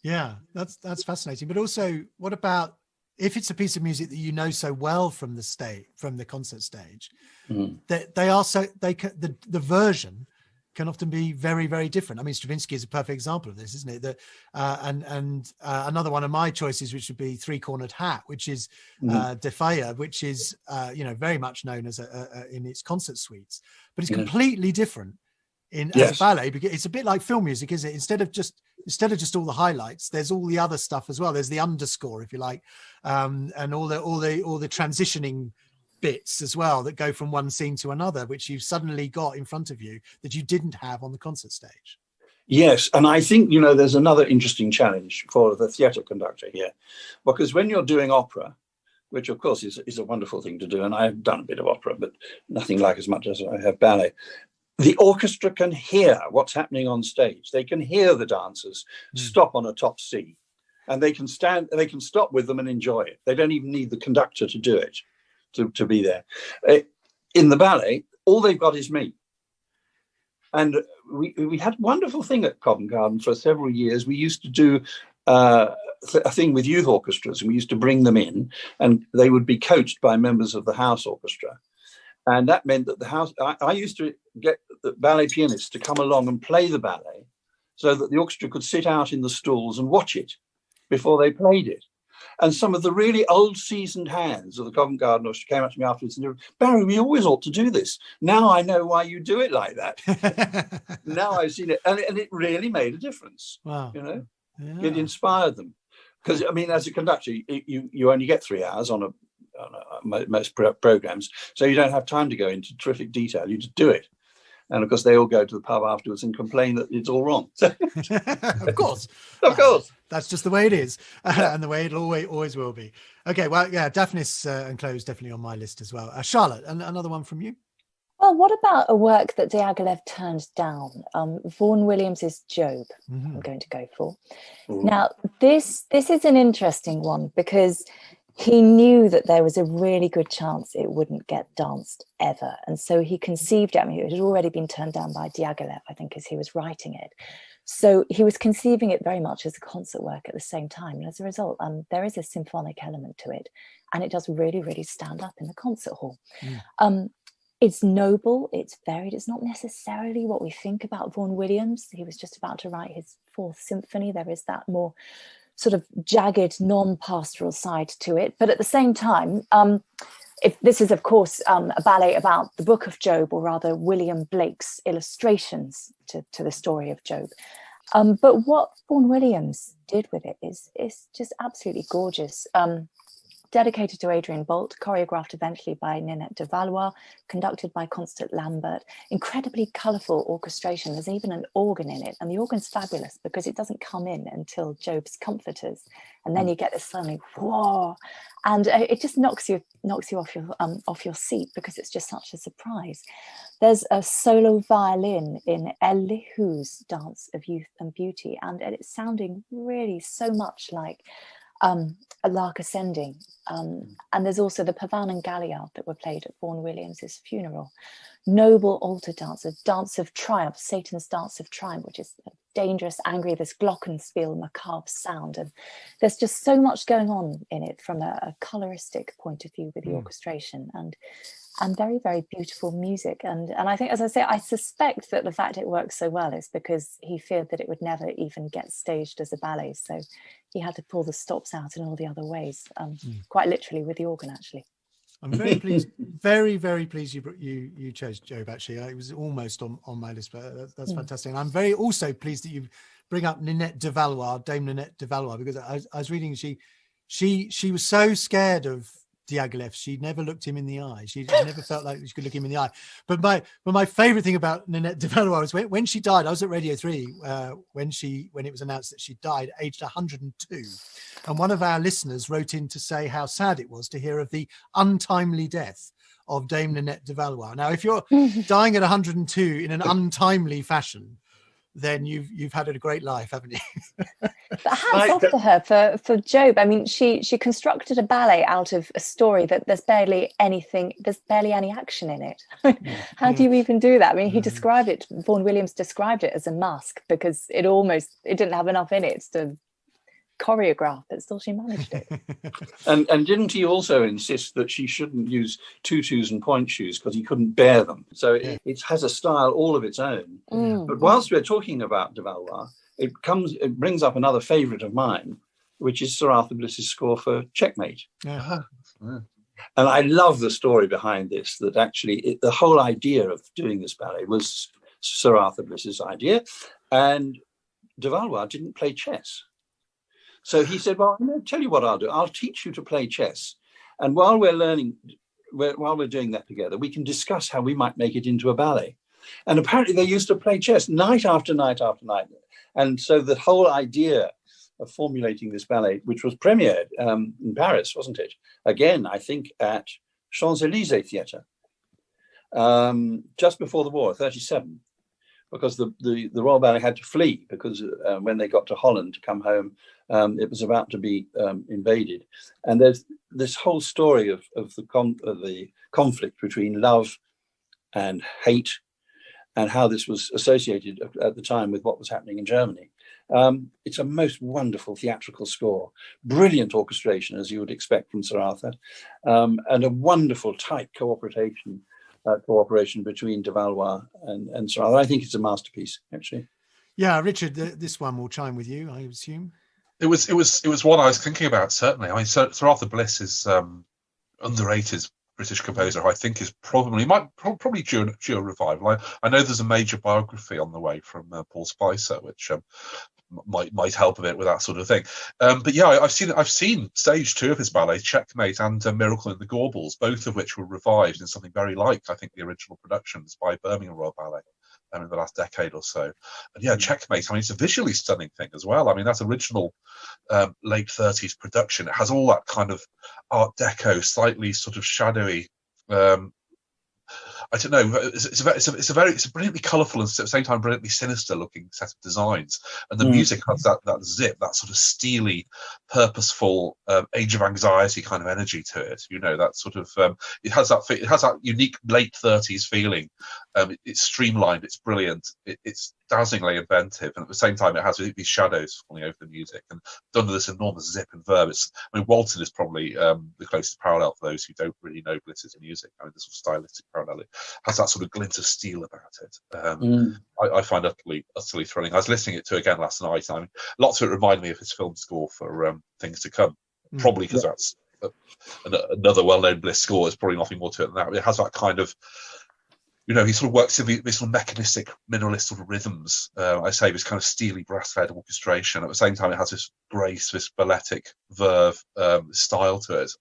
S4: Yeah,
S1: that's fascinating. But also, what about if it's a piece of music that you know so well from the concert stage, that the version can often be very, very different. I mean, Stravinsky is a perfect example of this, isn't it? Another one of my choices, which would be Three Cornered Hat, which is De Faya, which is very much known as in its concert suites, but it's completely different as a ballet, because it's a bit like film music, isn't it? Instead of just instead of just all the highlights, there's all the other stuff as well. There's the underscore, if you like, and all the transitioning bits as well that go from one scene to another, which you've suddenly got in front of you that you didn't have on the concert stage.
S4: Yes, and I think, you know, there's another interesting challenge for the theatre conductor here, because when you're doing opera, which of course is a wonderful thing to do, and I've done a bit of opera, but nothing like as much as I have ballet, the orchestra can hear what's happening on stage. They can hear the dancers stop on a top C, and they can stop with them and enjoy it. They don't even need the conductor to do it, to be there. In the ballet, all they've got is me. And we had a wonderful thing at Covent Garden for several years. We used to do a thing with youth orchestras, and we used to bring them in, and they would be coached by members of the house orchestra. And that meant that I used to get the ballet pianists to come along and play the ballet so that the orchestra could sit out in the stalls and watch it before they played it. And some of the really old seasoned hands of the Covent Garden Orchestra came up to me afterwards and said, Barry, we always ought to do this. Now I know why you do it like that. Now I've seen it. And it really made a difference. Wow. You know, it inspired them. Because, I mean, as a conductor, you only get 3 hours on most programs. So you don't have time to go into terrific detail. You just do it. And of course, they all go to the pub afterwards and complain that it's all wrong.
S1: Of course.
S4: Of course.
S1: That's just the way it is, and the way it always will be. Okay, well, yeah, Daphnis and Chloe is definitely on my list as well. Charlotte, another one from you?
S2: Well, what about a work that Diaghilev turned down? Vaughan Williams's Job, I'm going to go for. Now, this is an interesting one because he knew that there was a really good chance it wouldn't get danced ever. And so he conceived it. I mean, it had already been turned down by Diaghilev, I think, as he was writing it. So he was conceiving it very much as a concert work at the same time. And as a result, there is a symphonic element to it. And it does really, really stand up in the concert hall. It's noble, it's varied. It's not necessarily what we think about Vaughan Williams. He was just about to write his 4th symphony. There is that more sort of jagged, non-pastoral side to it. But at the same time, if this is, of course, a ballet about the Book of Job, or rather William Blake's illustrations to the story of Job. But what Vaughan Williams did with it is just absolutely gorgeous. Dedicated to Adrian Bolt, choreographed eventually by Ninette de Valois, conducted by Constance Lambert. Incredibly colourful orchestration. There's even an organ in it, and the organ's fabulous because it doesn't come in until Job's comforters, and then you get this suddenly whoa, and it just knocks you off your seat because it's just such a surprise. There's a solo violin in Elihu's Dance of Youth and Beauty, and it's sounding really so much like a lark ascending, and there's also the Pavan and Galliard that were played at Vaughan Williams's funeral. Noble altar dance, a dance of triumph, Satan's dance of triumph, which is dangerous, angry, this glockenspiel, macabre sound, and there's just so much going on in it from a coloristic point of view with the orchestration, and very, very beautiful music. And I think, as I say, I suspect that the fact it works so well is because he feared that it would never even get staged as a ballet. So he had to pull the stops out in all the other ways, quite literally with the organ, actually.
S1: I'm very pleased, very, very pleased you chose Job, actually. It was almost on my list, but that's fantastic. And I'm very also pleased that you bring up Ninette de Valois, Dame Ninette de Valois, because I was reading she was so scared of Diaghilev, she never looked him in the eye. She never felt like she could look him in the eye. But my favorite thing about Ninette de Valois was when she died. I was at Radio 3 when it was announced that she died aged 102, and one of our listeners wrote in to say how sad it was to hear of the untimely death of Dame Ninette de Valois. Now, if you're dying at 102 in an untimely fashion, then you've had a great life, haven't you?
S2: But hats off to her for Job. I mean, she constructed a ballet out of a story that there's barely any action in it. How do you even do that? I mean, Vaughan Williams described it as a mask because it didn't have enough in it to choreograph, but still she managed it.
S4: And didn't he also insist that she shouldn't use tutus and point shoes because he couldn't bear them? So it has a style all of its own. But whilst we're talking about de Valois, it brings up another favourite of mine, which is Sir Arthur Bliss's score for Checkmate. And I love the story behind this, that actually the whole idea of doing this ballet was Sir Arthur Bliss's idea, and de Valois didn't play chess. So he said, well, tell you what I'll do. I'll teach you to play chess. And while we're doing that together, we can discuss how we might make it into a ballet. And apparently they used to play chess night after night after night. And so the whole idea of formulating this ballet, which was premiered in Paris, wasn't it? Again, I think at Champs-Élysées Theatre, just before the war, 1937. Because the Royal Ballet had to flee because when they got to Holland to come home, it was about to be invaded. And there's this whole story of the conflict between love and hate, and how this was associated at the time with what was happening in Germany. It's a most wonderful theatrical score, brilliant orchestration, as you would expect from Sir Arthur, and a wonderful tight cooperation between de Valois and Sir Arthur. I think it's a masterpiece, actually.
S1: Yeah, Richard, this one will chime with you, I assume.
S3: It was one I was thinking about, certainly. I mean, Sir Arthur Bliss is underrated British composer who I think is probably due a revival. I know there's a major biography on the way from Paul Spicer, which might help a bit with that sort of thing. But yeah, I've seen stage 2 of his ballets, Checkmate and Miracle in the Gaubles, both of which were revived in something very like, I think, the original productions by Birmingham Royal Ballet in the last decade or so. And yeah, Checkmate, I mean, it's a visually stunning thing as well. I mean, that original late 30s production, it has all that kind of Art Deco, slightly sort of shadowy, I don't know. It's a brilliantly colourful and at the same time brilliantly sinister looking set of designs, and the music has that zip, that sort of steely, purposeful, Age of Anxiety kind of energy to it. You know, that sort of it has that unique late 30s feeling. It's streamlined, it's brilliant, it's dazzlingly inventive, and at the same time it has these shadows falling over the music and done with this enormous zip and verve. I mean, Walton is probably the closest parallel for those who don't really know Bliss's music. I mean, this sort of stylistic parallel. It has that sort of glint of steel about it. I find utterly thrilling. I was listening to it again last night. I mean, lots of it reminded me of his film score for Things to Come, probably because that's another well-known Bliss score. There's probably nothing more to it than that. But it has that kind of, you know, he sort of works in these sort of mechanistic, mineralist sort of rhythms. I say this kind of steely brass-fed orchestration. At the same time, it has this grace, this balletic verve style to it.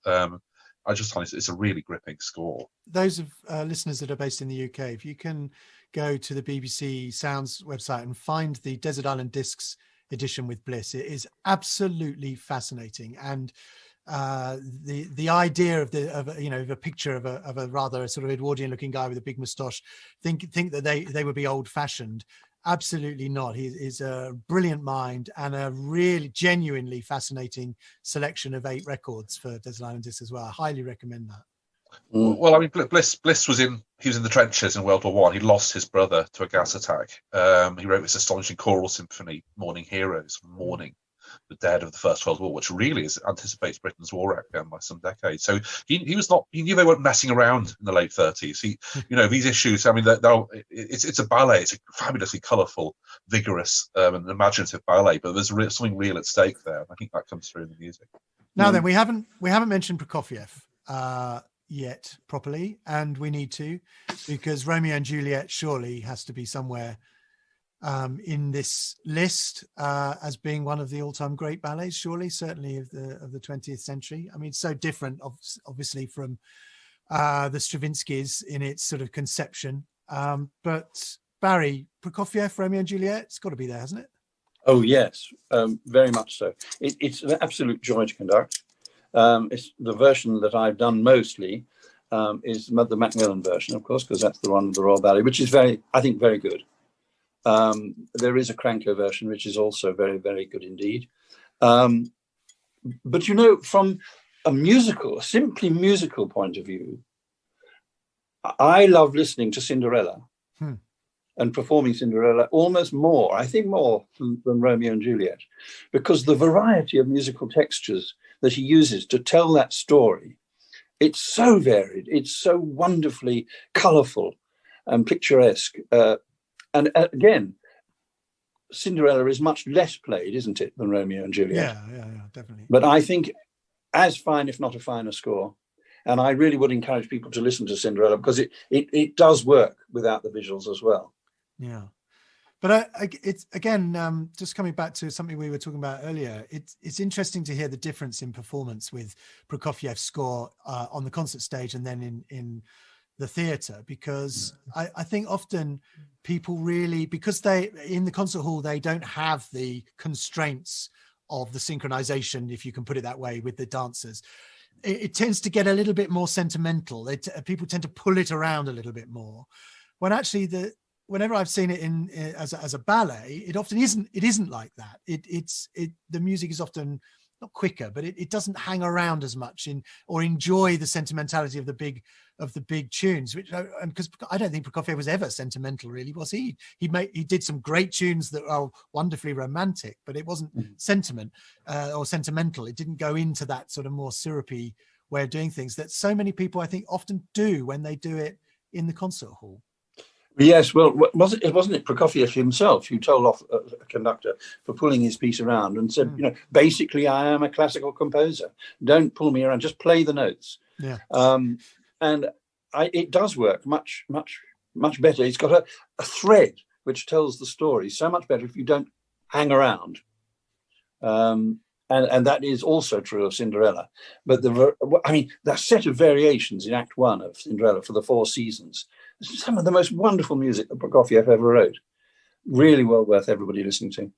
S3: I just find it's a really gripping score.
S1: Those of listeners that are based in the UK, if you can go to the BBC Sounds website and find the Desert Island Discs edition with Bliss, it is absolutely fascinating. And the idea of a picture of a rather sort of Edwardian looking guy with a big moustache, think that they would be old fashioned. Absolutely not. He is a brilliant mind and a really genuinely fascinating selection of 8 records for Desert Island Discs as well. I highly recommend that.
S3: Well, I mean, Bliss was in the trenches in World War One. He lost his brother to a gas attack. He wrote this astonishing choral symphony, Mourning Heroes, mourning the dead of the First World War, which really anticipates Britain's war outcome by some decades. So he knew they weren't messing around in the late 30s. These issues, I mean, it's a ballet. It's a fabulously colourful, vigorous, and imaginative ballet, but there's something real at stake there. And I think that comes through in the music.
S1: Now then, we haven't mentioned Prokofiev yet properly, and we need to, because Romeo and Juliet surely has to be somewhere in this list as being one of the all-time great ballets, surely, certainly of the 20th century. I mean, it's so different, obviously, from the Stravinskys in its sort of conception. But Barry, Prokofiev, Romeo and Juliet, it's got to be there, hasn't it?
S4: Oh yes, very much so. It's an absolute joy to conduct. It's the version that I've done mostly is the Macmillan version, of course, because that's the one of the Royal Ballet, which is very good. There is a Cranko version, which is also very, very good indeed. But from a simply musical point of view, I love listening to Cinderella and performing Cinderella almost more, I think more than Romeo and Juliet, because the variety of musical textures that he uses to tell that story, it's so varied, it's so wonderfully colourful and picturesque. And again, Cinderella is much less played, isn't it, than Romeo and Juliet?
S1: Yeah, definitely.
S4: But I think as fine, if not a finer score. And I really would encourage people to listen to Cinderella because it does work without the visuals as well.
S1: Yeah. But it's again, just coming back to something we were talking about earlier. It's interesting to hear the difference in performance with Prokofiev's score on the concert stage and then in the theatre, because I think often people really, because they in the concert hall they don't have the constraints of the synchronization, if you can put it that way, with the dancers. It tends to get a little bit more sentimental. People tend to pull it around a little bit more, when actually whenever I've seen it as a ballet, it often isn't. It isn't like that. The music is often not quicker, but it doesn't hang around as much or enjoy the sentimentality of the big tunes. Which, because I don't think Prokofiev was ever sentimental, really, was he? He did some great tunes that are wonderfully romantic, but it wasn't sentiment or sentimental. It didn't go into that sort of more syrupy way of doing things that so many people, I think, often do when they do it in the concert hall.
S4: Yes, well, wasn't it Prokofiev himself who told off a conductor for pulling his piece around and said, basically, I am a classical composer. Don't pull me around, just play the notes.
S1: Yeah.
S4: And it does work much, much, much better. It's got a thread which tells the story so much better if you don't hang around. And that is also true of Cinderella. But that set of variations in Act 1 of Cinderella for the 4 seasons, some of the most wonderful music that Prokofiev ever wrote. Really well worth everybody listening to.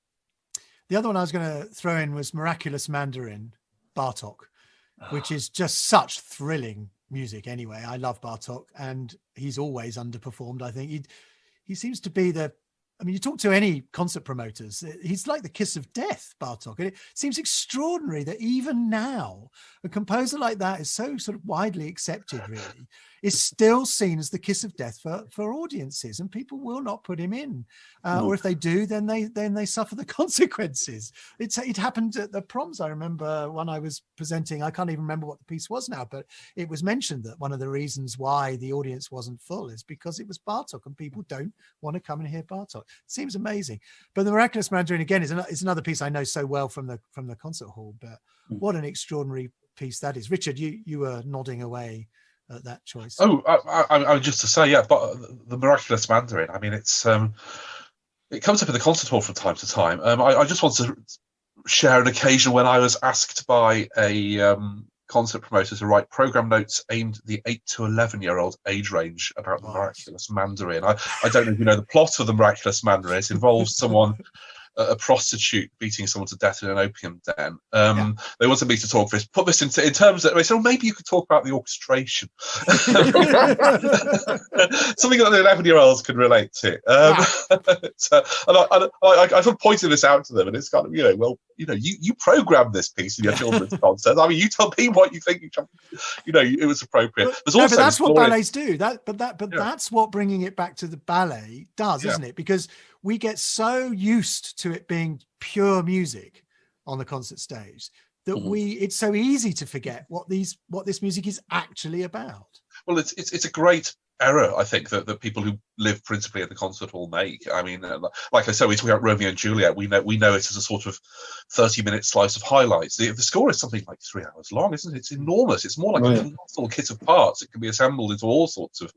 S1: The other one I was going to throw in was Miraculous Mandarin, Bartók, which is just such thrilling music anyway. I love Bartók, and he's always underperformed. I think he seems to be you talk to any concert promoters, he's like the kiss of death, Bartók. And it seems extraordinary that even now, a composer like that is so sort of widely accepted, really, is still seen as the kiss of death for audiences, and people will not put him in. Or if they do, then they suffer the consequences. It happened at the proms. I remember when I was presenting, I can't even remember what the piece was now, but it was mentioned that one of the reasons why the audience wasn't full is because it was Bartók, and people don't want to come and hear Bartók. Seems amazing. But the Miraculous Mandarin again is another piece I know so well from the concert hall. But what an extraordinary piece that is. Richard, you were nodding away at that choice.
S3: Oh, I just to say, but the Miraculous Mandarin. I mean, it comes up in the concert hall from time to time. I just want to share an occasion when I was asked by a concert promoter to write program notes aimed at the 8 to 11-year-old age range about the Miraculous Mandarin. I don't know if you know the plot of the Miraculous Mandarin. It involves someone, a prostitute, beating someone to death in an opium den. They wanted me to talk for this. Put this in terms that they said, maybe you could talk about the orchestration. Something that the 11-year-olds can relate to. I sort of pointed this out to them, and it's kind of, you programmed this piece in your children's concert. I mean, you tell me what you think. It was appropriate.
S1: But that's what ballets do. That's what bringing it back to the ballet does, isn't it? Because we get so used to it being pure music on the concert stage that it's so easy to forget what this music is actually about.
S3: Well, it's a great error, I think, that people who live principally in the concert hall make. I mean, like I said, we talk about Romeo and Juliet. We know it as a sort of 30-minute slice of highlights. The score is something like 3 hours long, isn't it? It's enormous. It's more like a little kit of parts. It can be assembled into all sorts of,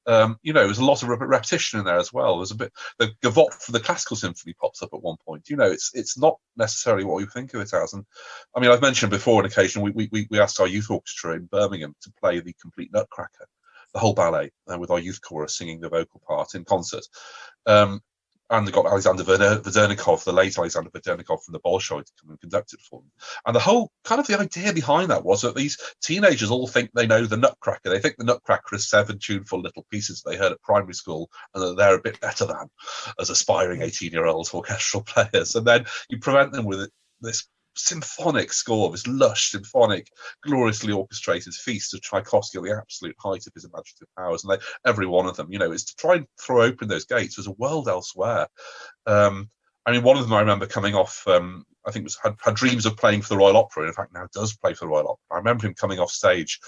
S3: there's a lot of repetition in there as well. There's a bit, the gavotte for the classical symphony pops up at one point. It's not necessarily what we think of it as. And I mean, I've mentioned before on occasion, we asked our youth orchestra in Birmingham to play the complete Nutcracker, the whole ballet, with our youth chorus singing the vocal part in concert. And they got Alexander Verdernikov, the late Alexander Verdernikov from the Bolshoi, to come and conduct it for them. And the whole kind of the idea behind that was that these teenagers all think they know the Nutcracker. They think the Nutcracker is 7 tuneful little pieces they heard at primary school, and that they're a bit better than as aspiring 18-year-old orchestral players. And then you prevent them with this symphonic score, this lush, symphonic, gloriously orchestrated feast of Tchaikovsky at the absolute height of his imaginative powers. And every one of them, is to try and throw open those gates. There's a world elsewhere. I mean, one of them I remember coming off, I think had dreams of playing for the Royal Opera, and in fact now does play for the Royal Opera. I remember him coming off stage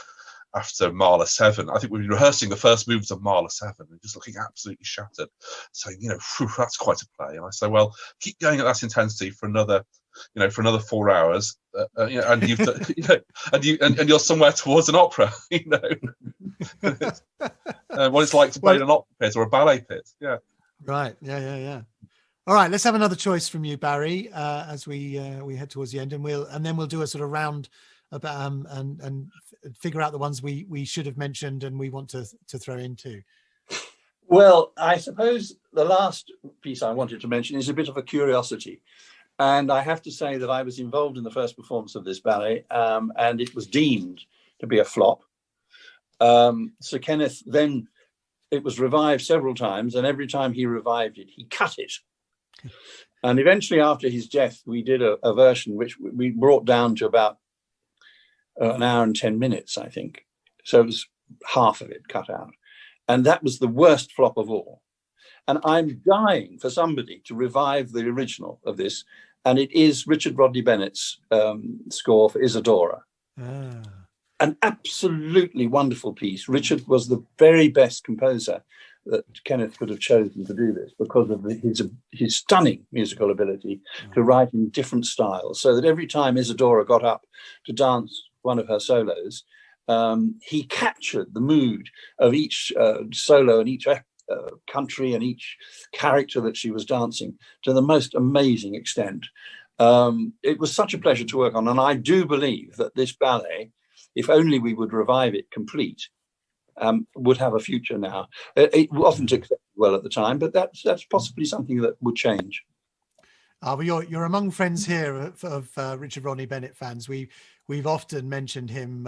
S3: after Mahler 7. I think we've been rehearsing the first movements of Mahler 7 and just looking absolutely shattered, saying, that's quite a play. And I say, well, keep going at that intensity for another 4 hours, and you've and you're somewhere towards an opera. What it's like to play in an opera pit or a ballet pit. Yeah.
S1: Right. Yeah. All right, let's have another choice from you, Barry, as we head towards the end, and then we'll do a sort of round about and figure out the ones we should have mentioned and we want to throw in too.
S4: Well, I suppose the last piece I wanted to mention is a bit of a curiosity. And I have to say that I was involved in the first performance of this ballet, and it was deemed to be a flop. Sir Kenneth, then it was revived several times, and every time he revived it, he cut it. And eventually, after his death, we did a version which we brought down to about an hour and 10 minutes, I think. So it was half of it cut out. And that was the worst flop of all. And I'm dying for somebody to revive the original of this. And it is Richard Rodney Bennett's score for Isadora. An absolutely wonderful piece. Richard was the very best composer that Kenneth could have chosen to do this because of his stunning musical ability to write in different styles. So that every time Isadora got up to dance one of her solos, he captured the mood of each solo and each country and each character that she was dancing to the most amazing extent. It was such a pleasure to work on, and I do believe that this ballet, if only we would revive it complete, would have a future now. It wasn't accepted well at the time, but that's possibly something that would change.
S1: Well, you're among friends here of Richard Rodney Bennett fans. We've often mentioned him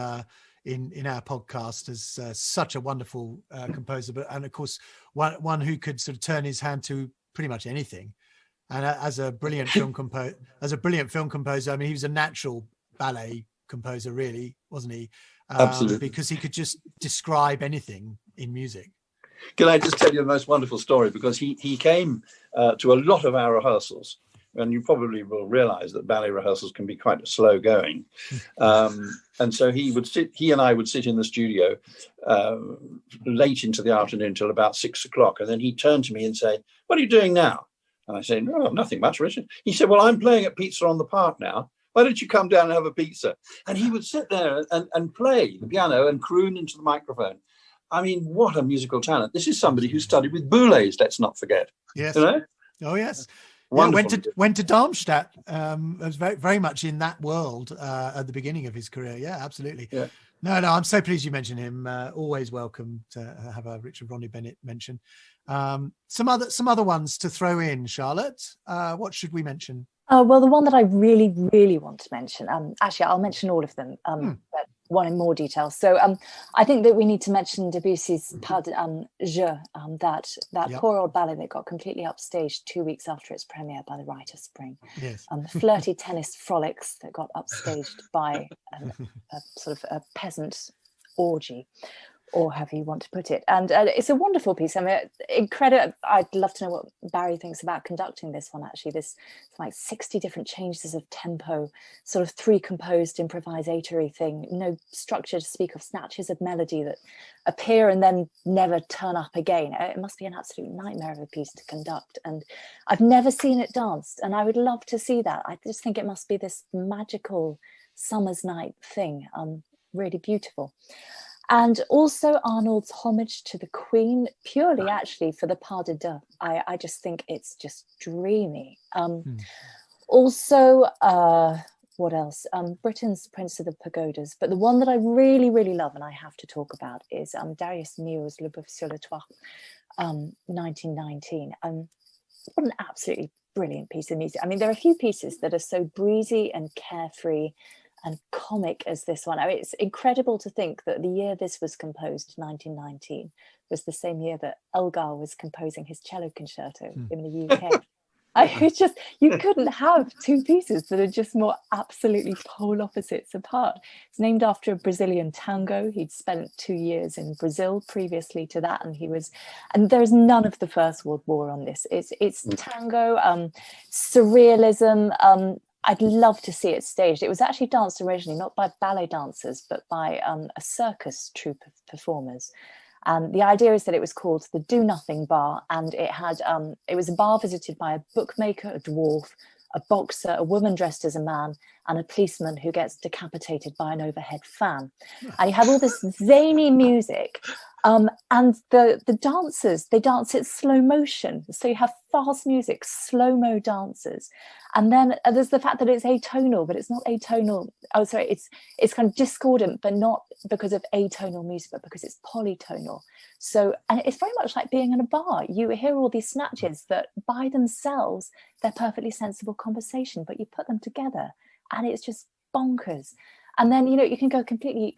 S1: in our podcast as such a wonderful composer, and of course one who could sort of turn his hand to pretty much anything. And as a brilliant film composer, I mean, he was a natural ballet composer, really, wasn't he?
S4: Absolutely,
S1: because he could just describe anything in music.
S4: Can I just tell you the most wonderful story? Because he came to a lot of our rehearsals. And you probably will realize that ballet rehearsals can be quite slow going. And so he and I would sit in the studio late into the afternoon till about 6 o'clock. And then he'd turn to me and say, "What are you doing now?" And I said, "No, nothing much, Richard." He said, "Well, I'm playing at Pizza on the Park now. Why don't you come down and have a pizza?" And he would sit there and play the piano and croon into the microphone. I mean, what a musical talent. This is somebody who studied with Boulez, let's not forget.
S1: Yes.
S4: You know?
S1: Oh, yes. Yeah, went to Darmstadt. Was very, very much in that world at the beginning of his career. Yeah, absolutely.
S4: Yeah.
S1: No, I'm so pleased you mentioned him. Always welcome to have a Richard Rodney Bennett mention. Some other ones to throw in, Charlotte. What should we mention?
S2: Well, the one that I really, really want to mention, actually, I'll mention all of them, but one in more detail. So I think that we need to mention Debussy's Pas de Jeu, that poor old ballet that got completely upstaged 2 weeks after its premiere by the Rite of Spring.
S1: Yes.
S2: Flirty tennis frolics that got upstaged by a sort of a peasant orgy, or however you want to put it. And it's a wonderful piece. I mean, incredible. I'd love to know what Barry thinks about conducting this one, actually. There's like 60 different changes of tempo, sort of 3 composed improvisatory thing, no structure to speak of, snatches of melody that appear and then never turn up again. It must be an absolute nightmare of a piece to conduct. And I've never seen it danced, and I would love to see that. I just think it must be this magical summer's night thing. Really beautiful. And also Arnold's homage to the Queen, purely actually for the Pas de Deux. I just think it's just dreamy. Also, what else? Britain's Prince of the Pagodas. But the one that I really, really love and I have to talk about is Darius Milhaud's Le Boeuf sur le Toit, 1919. What an absolutely brilliant piece of music. I mean, there are a few pieces that are so breezy and carefree and comic as this one. I mean, it's incredible to think that the year this was composed, 1919, was the same year that Elgar was composing his cello concerto in the UK. You couldn't have 2 pieces that are just more absolutely pole opposites apart. It's named after a Brazilian tango. He'd spent 2 years in Brazil previously to that, and there's none of the First World War on this. It's tango, surrealism. I'd love to see it staged. It was actually danced originally not by ballet dancers, but by a circus troupe of performers. And the idea is that it was called the Do Nothing Bar, and it was a bar visited by a bookmaker, a dwarf, a boxer, a woman dressed as a man, and a policeman who gets decapitated by an overhead fan. And you have all this zany music, And the dancers, they dance it slow motion. So you have fast music, slow-mo dancers. And then there's the fact that it's atonal, but it's not atonal. Oh, sorry, it's kind of discordant, but not because of atonal music, but because it's polytonal. So, and it's very much like being in a bar. You hear all these snatches that by themselves, they're perfectly sensible conversation, but you put them together and it's just bonkers. And then, you know, you can go completely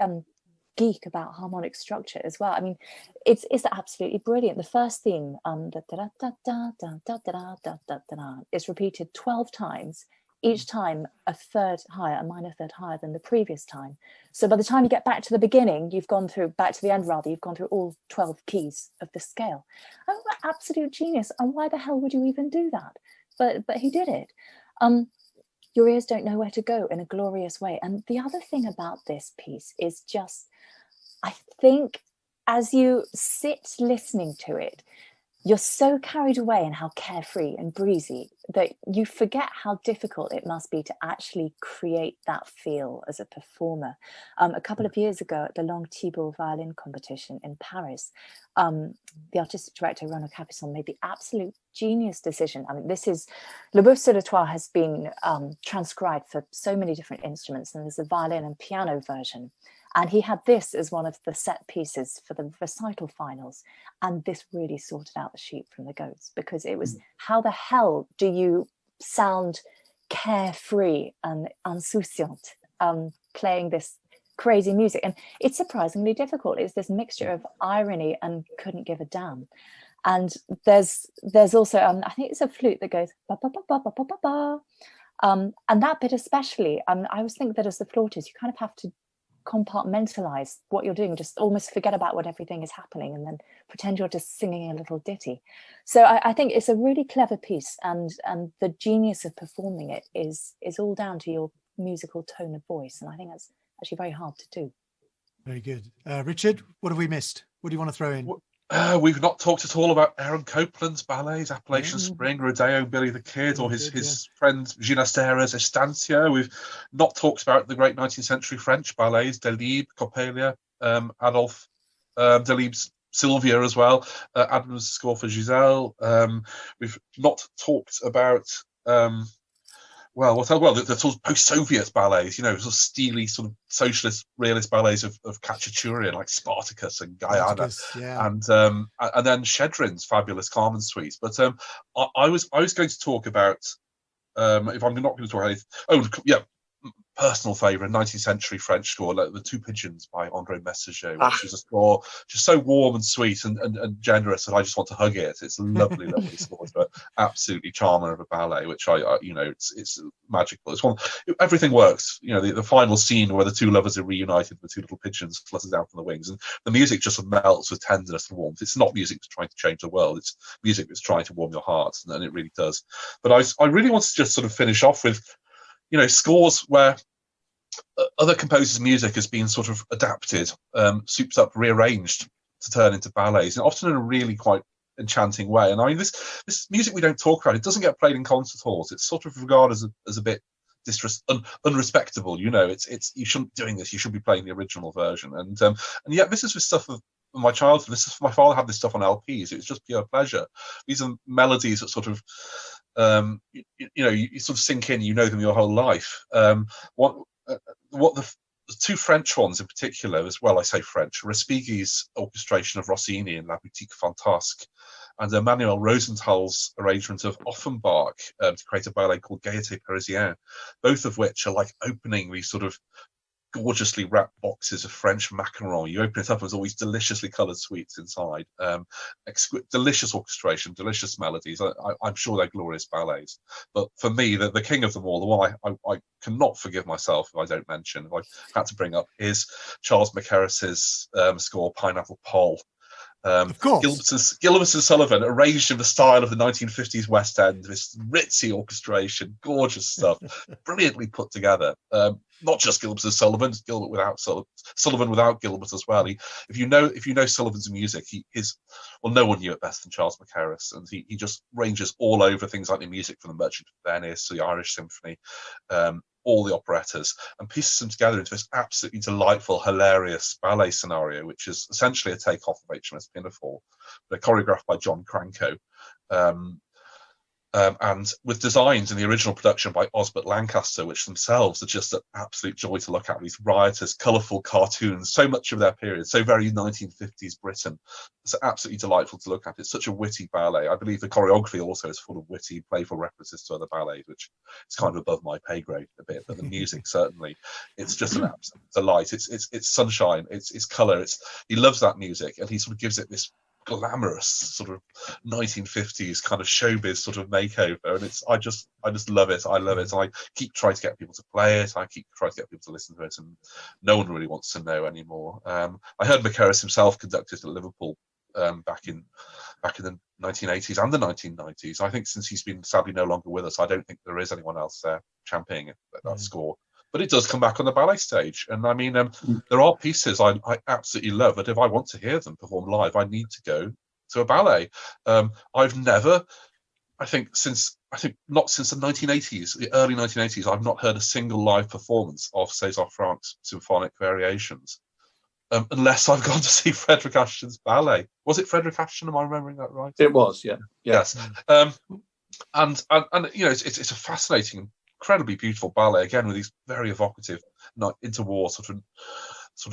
S2: geek about harmonic structure as well. I mean, it's absolutely brilliant. The first theme is repeated 12 times, each time a third higher, a minor third higher than the previous time. So by the time you get back to the beginning, back to the end rather, you've gone through all 12 keys of the scale. Oh, absolute genius. And why the hell would you even do that? But he did it. Your ears don't know where to go in a glorious way. And the other thing about this piece is just, I think as you sit listening to it, you're so carried away in how carefree and breezy that you forget how difficult it must be to actually create that feel as a performer. A couple of years ago at the Long Thibault violin competition in Paris, the artistic director, Renaud Capuçon, made the absolute genius decision. I mean, Le Boeuf sur le Toit has been transcribed for so many different instruments, and there's a violin and piano version. And he had this as one of the set pieces for the recital finals. And this really sorted out the sheep from the goats, because it was, how the hell do you sound carefree and insouciant playing this crazy music? And it's surprisingly difficult. It's this mixture of irony and couldn't give a damn. And there's also, I think it's a flute that goes ba ba ba ba ba ba ba ba. And that bit especially, I always think that as the flautist, you kind of have to compartmentalize what you're doing, just almost forget about what everything is happening and then pretend you're just singing a little ditty. So I think it's a really clever piece, and the genius of performing it is all down to your musical tone of voice, and I think that's actually very hard to do.
S1: Very good. Richard, what have we missed? What do you want to throw in?
S3: We've not talked at all about Aaron Copland's ballets, Appalachian Spring, Rodeo, Billy the Kid, or his friend Ginastera's Estancia. We've not talked about the great 19th century French ballets, Delibes, Coppelia, Adolphe Delibes' Sylvia as well, Adam's score for Giselle. We've not talked about the sort of post-Soviet ballets, you know, sort of steely, sort of socialist, realist ballets of Khachaturian, like Spartacus and Guyana, and then Shedrin's fabulous Carmen suites. But I was going to talk about, if I'm not going to talk about personal favourite, 19th century French score, like The Two Pigeons by André Messager, which is a score just so warm and sweet and generous that I just want to hug it. It's a lovely, lovely score. It's an absolutely charmer of a ballet, which it's magical. It's one, everything works. You know, the final scene where the two lovers are reunited, the two little pigeons flutters down from the wings, and the music just melts with tenderness and warmth. It's not music that's trying to change the world. It's music that's trying to warm your heart, and it really does. But I really want to just sort of finish off with, you know, scores where other composers' music has been sort of adapted, souped up, rearranged to turn into ballets, and often in a really quite enchanting way. And I mean, this music we don't talk about, it doesn't get played in concert halls. It's sort of regarded as a bit unrespectable. You know, it's you shouldn't be doing this. You should be playing the original version. And yet this is with stuff of my childhood. My father had this stuff on LPs. It was just pure pleasure. These are melodies that sort of you sort of sink in. You know them your whole life. What the two French ones in particular as well, I say French, Respighi's orchestration of Rossini in La Boutique Fantasque, and Emmanuel Rosenthal's arrangement of Offenbach to create a ballet called Gaieté Parisienne, both of which are like opening these sort of gorgeously wrapped boxes of French macaron. You open it up and there's always deliciously coloured sweets inside. Delicious orchestration, delicious melodies. I'm sure they're glorious ballets. But for me, the king of them all, the one I cannot forgive myself if I don't mention, if I had to bring up, is Charles Mackerras's score, Pineapple Pole.
S1: Of course.
S3: Gilbert and Sullivan, arranged in the style of the 1950s West End, this ritzy orchestration, gorgeous stuff, brilliantly put together. Not just Gilbert and Sullivan, Gilbert without Sullivan without Gilbert as well. If you know Sullivan's music, no one knew it best than Charles Mackerras, and he just ranges all over things like the music from the Merchant of Venice, the Irish Symphony, all the operettas, and pieces them together into this absolutely delightful, hilarious ballet scenario, which is essentially a takeoff of HMS Pinafore, but choreographed by John Cranko. And with designs in the original production by Osbert Lancaster, which themselves are just an absolute joy to look at. These riotous, colourful cartoons, so much of their period, so very 1950s Britain. It's absolutely delightful to look at. It's such a witty ballet. I believe the choreography also is full of witty, playful references to other ballets, which is kind of above my pay grade a bit. But the music, certainly, it's just an absolute delight. It's sunshine. It's colour. He loves that music, and he sort of gives it this glamorous sort of 1950s kind of showbiz sort of makeover, and I just love it. I love it. I keep trying to get people to play it. I keep trying to get people to listen to it, and no one really wants to know anymore. I heard McCarris himself conduct it at Liverpool back in the 1980s and the 1990s. I think since he's been sadly no longer with us, I don't think there is anyone else there championing that score. But it does come back on the ballet stage. And I mean, there are pieces I absolutely love, but if I want to hear them perform live, I need to go to a ballet. I've never, not since the 1980s, the early 1980s, I've not heard a single live performance of César Franck's symphonic variations, unless I've gone to see Frederick Ashton's ballet. Was it Frederick Ashton? Am I remembering that right?
S4: It was, yeah.
S3: Yes. And you know, it's a fascinating, incredibly beautiful ballet, again with these very evocative interwar sort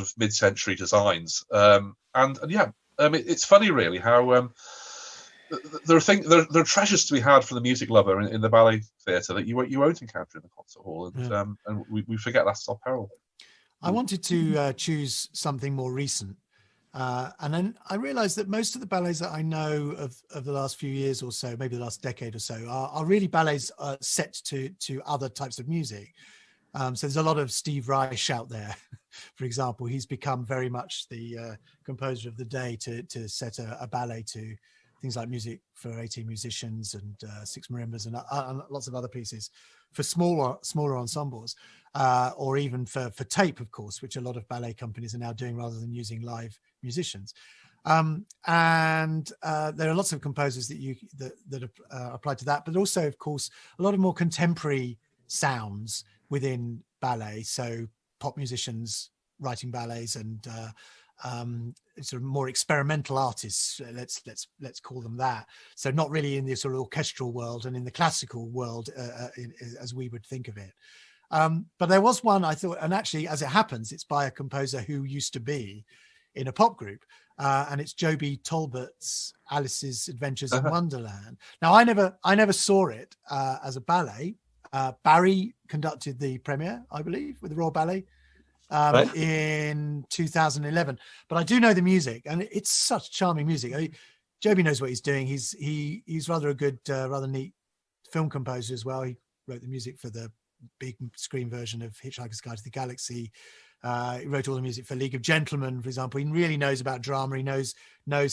S3: of mid-century designs, it's funny really how there are treasures to be had for the music lover in the ballet theatre that you won't encounter in the concert hall, and we forget that's our peril.
S1: I wanted to choose something more recent. And then I realized that most of the ballets that I know of the last few years or so, maybe the last decade or so, are really ballets set to other types of music. So there's a lot of Steve Reich out there, for example. He's become very much the composer of the day to set a ballet to things like music for 18 musicians and six marimbas and lots of other pieces for smaller ensembles, or even for tape, of course, which a lot of ballet companies are now doing rather than using live musicians. And there are lots of composers that apply to that, but also, of course, a lot of more contemporary sounds within ballet. So pop musicians writing ballets and sort of more experimental artists, let's call them that. So not really in the sort of orchestral world and in the classical world as we would think of it. But there was one I thought, and actually, as it happens, it's by a composer who used to be in a pop group, and it's Joby Talbot's Alice's Adventures in Wonderland. Now, I never saw it as a ballet. Barry conducted the premiere, I believe, with the Royal Ballet in 2011. But I do know the music, and it's such charming music. I mean, Joby knows what he's doing. He's rather a good, rather neat film composer as well. He wrote the music for the big screen version of Hitchhiker's Guide to the Galaxy. He wrote all the music for League of Gentlemen, for example. He really knows about drama. He knows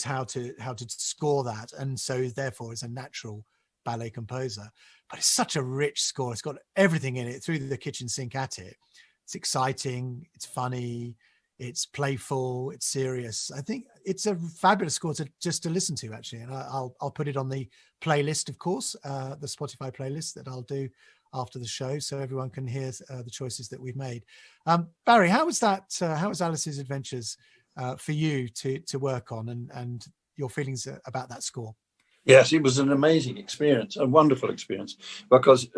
S1: how to score that, and so therefore is a natural ballet composer. But it's such a rich score. It's got everything in it, through the kitchen sink at it. It's exciting, it's funny, it's playful, it's serious. I think it's a fabulous score to listen to, actually. And I'll put it on the playlist, of course, the Spotify playlist that I'll do after the show, so everyone can hear the choices that we've made. Barry, how was that? How was Alice's Adventures for you to work on, and your feelings about that score?
S4: Yes, it was an amazing experience, a wonderful experience, because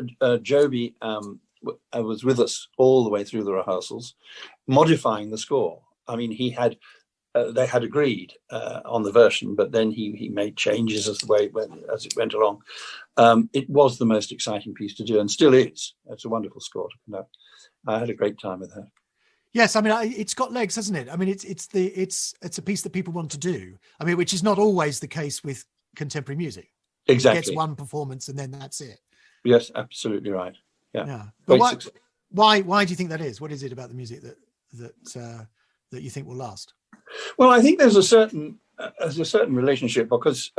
S4: Joby was with us all the way through the rehearsals, modifying the score. I mean, they had agreed on the version, but then he made changes as it went along. It was the most exciting piece to do, and still is. It's a wonderful score to conduct. I had a great time with her.
S1: Yes, I mean, it's got legs, hasn't it? I mean, it's a piece that people want to do. I mean, which is not always the case with contemporary music.
S4: Exactly.
S1: It gets one performance and then that's it.
S4: Yes, absolutely right. Yeah.
S1: But why do you think that is? What is it about the music that you think will last?
S4: Well, I think there's a certain relationship, because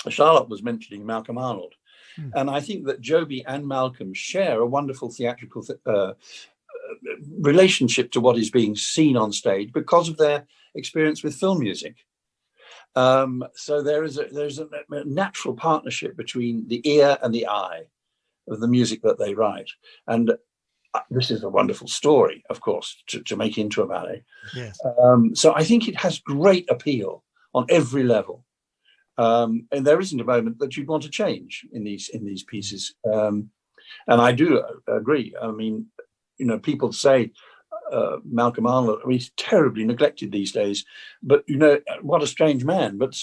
S4: Charlotte was mentioning Malcolm Arnold, and I think that Joby and Malcolm share a wonderful theatrical relationship to what is being seen on stage because of their experience with film music. So there's a natural partnership between the ear and the eye of the music that they write, and this is a wonderful story, of course, to make into a ballet.
S1: Yes.
S4: So I think it has great appeal on every level. And there isn't a moment that you'd want to change in these pieces. And I do agree. I mean, you know, people say Malcolm Arnold, I mean, he's terribly neglected these days, but you know, what a strange man. But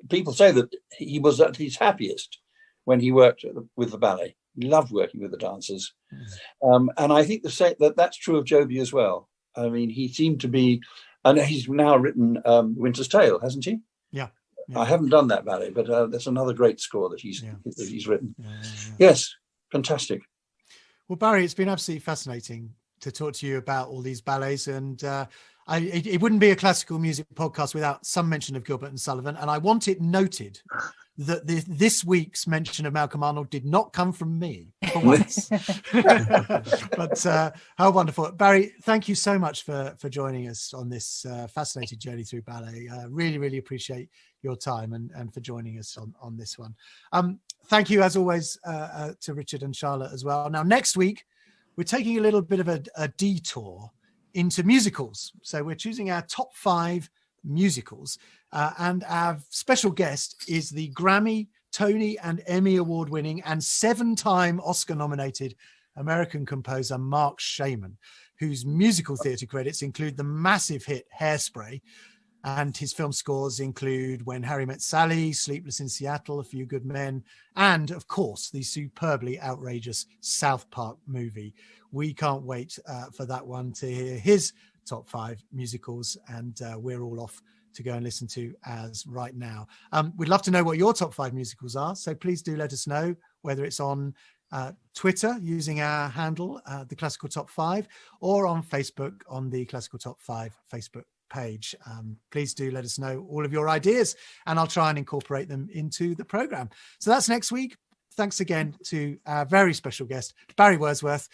S4: people say that he was at his happiest when he worked with the ballet. He loved working with the dancers. And I think that's true of Joby as well. I mean, he seemed to be, and he's now written Winter's Tale, hasn't he?
S1: Yeah.
S4: I haven't done that ballet, but that's another great score that he's written.
S1: Yeah.
S4: Yes, fantastic.
S1: Well, Barry, it's been absolutely fascinating to talk to you about all these ballets, and it wouldn't be a classical music podcast without some mention of Gilbert and Sullivan. And I want it noted that this week's mention of Malcolm Arnold did not come from me for once. But how wonderful. Barry, thank you so much for joining us on this fascinating journey through ballet. Really, really appreciate your time and for joining us on this one. Thank you, as always, to Richard and Charlotte as well. Now, next week, we're taking a little bit of a detour into musicals. So we're choosing our top 5 musicals. And our special guest is the Grammy, Tony and Emmy award winning and 7-time Oscar nominated American composer Mark Shaman, whose musical theatre credits include the massive hit Hairspray. And his film scores include When Harry Met Sally, Sleepless in Seattle, A Few Good Men, and of course, the superbly outrageous South Park movie. We can't wait for that one to hear his top 5 musicals, and we're all off to go and listen to as right now. We'd love to know what your top 5 musicals are, so please do let us know, whether it's on Twitter using our handle, the Classical Top 5, or on Facebook on the Classical Top 5 Facebook page. Please do let us know all of your ideas, and I'll try and incorporate them into the program. So that's next week. Thanks again to our very special guest, Barry Wordsworth.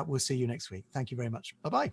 S1: We'll see you next week. Thank you very much. Bye-bye.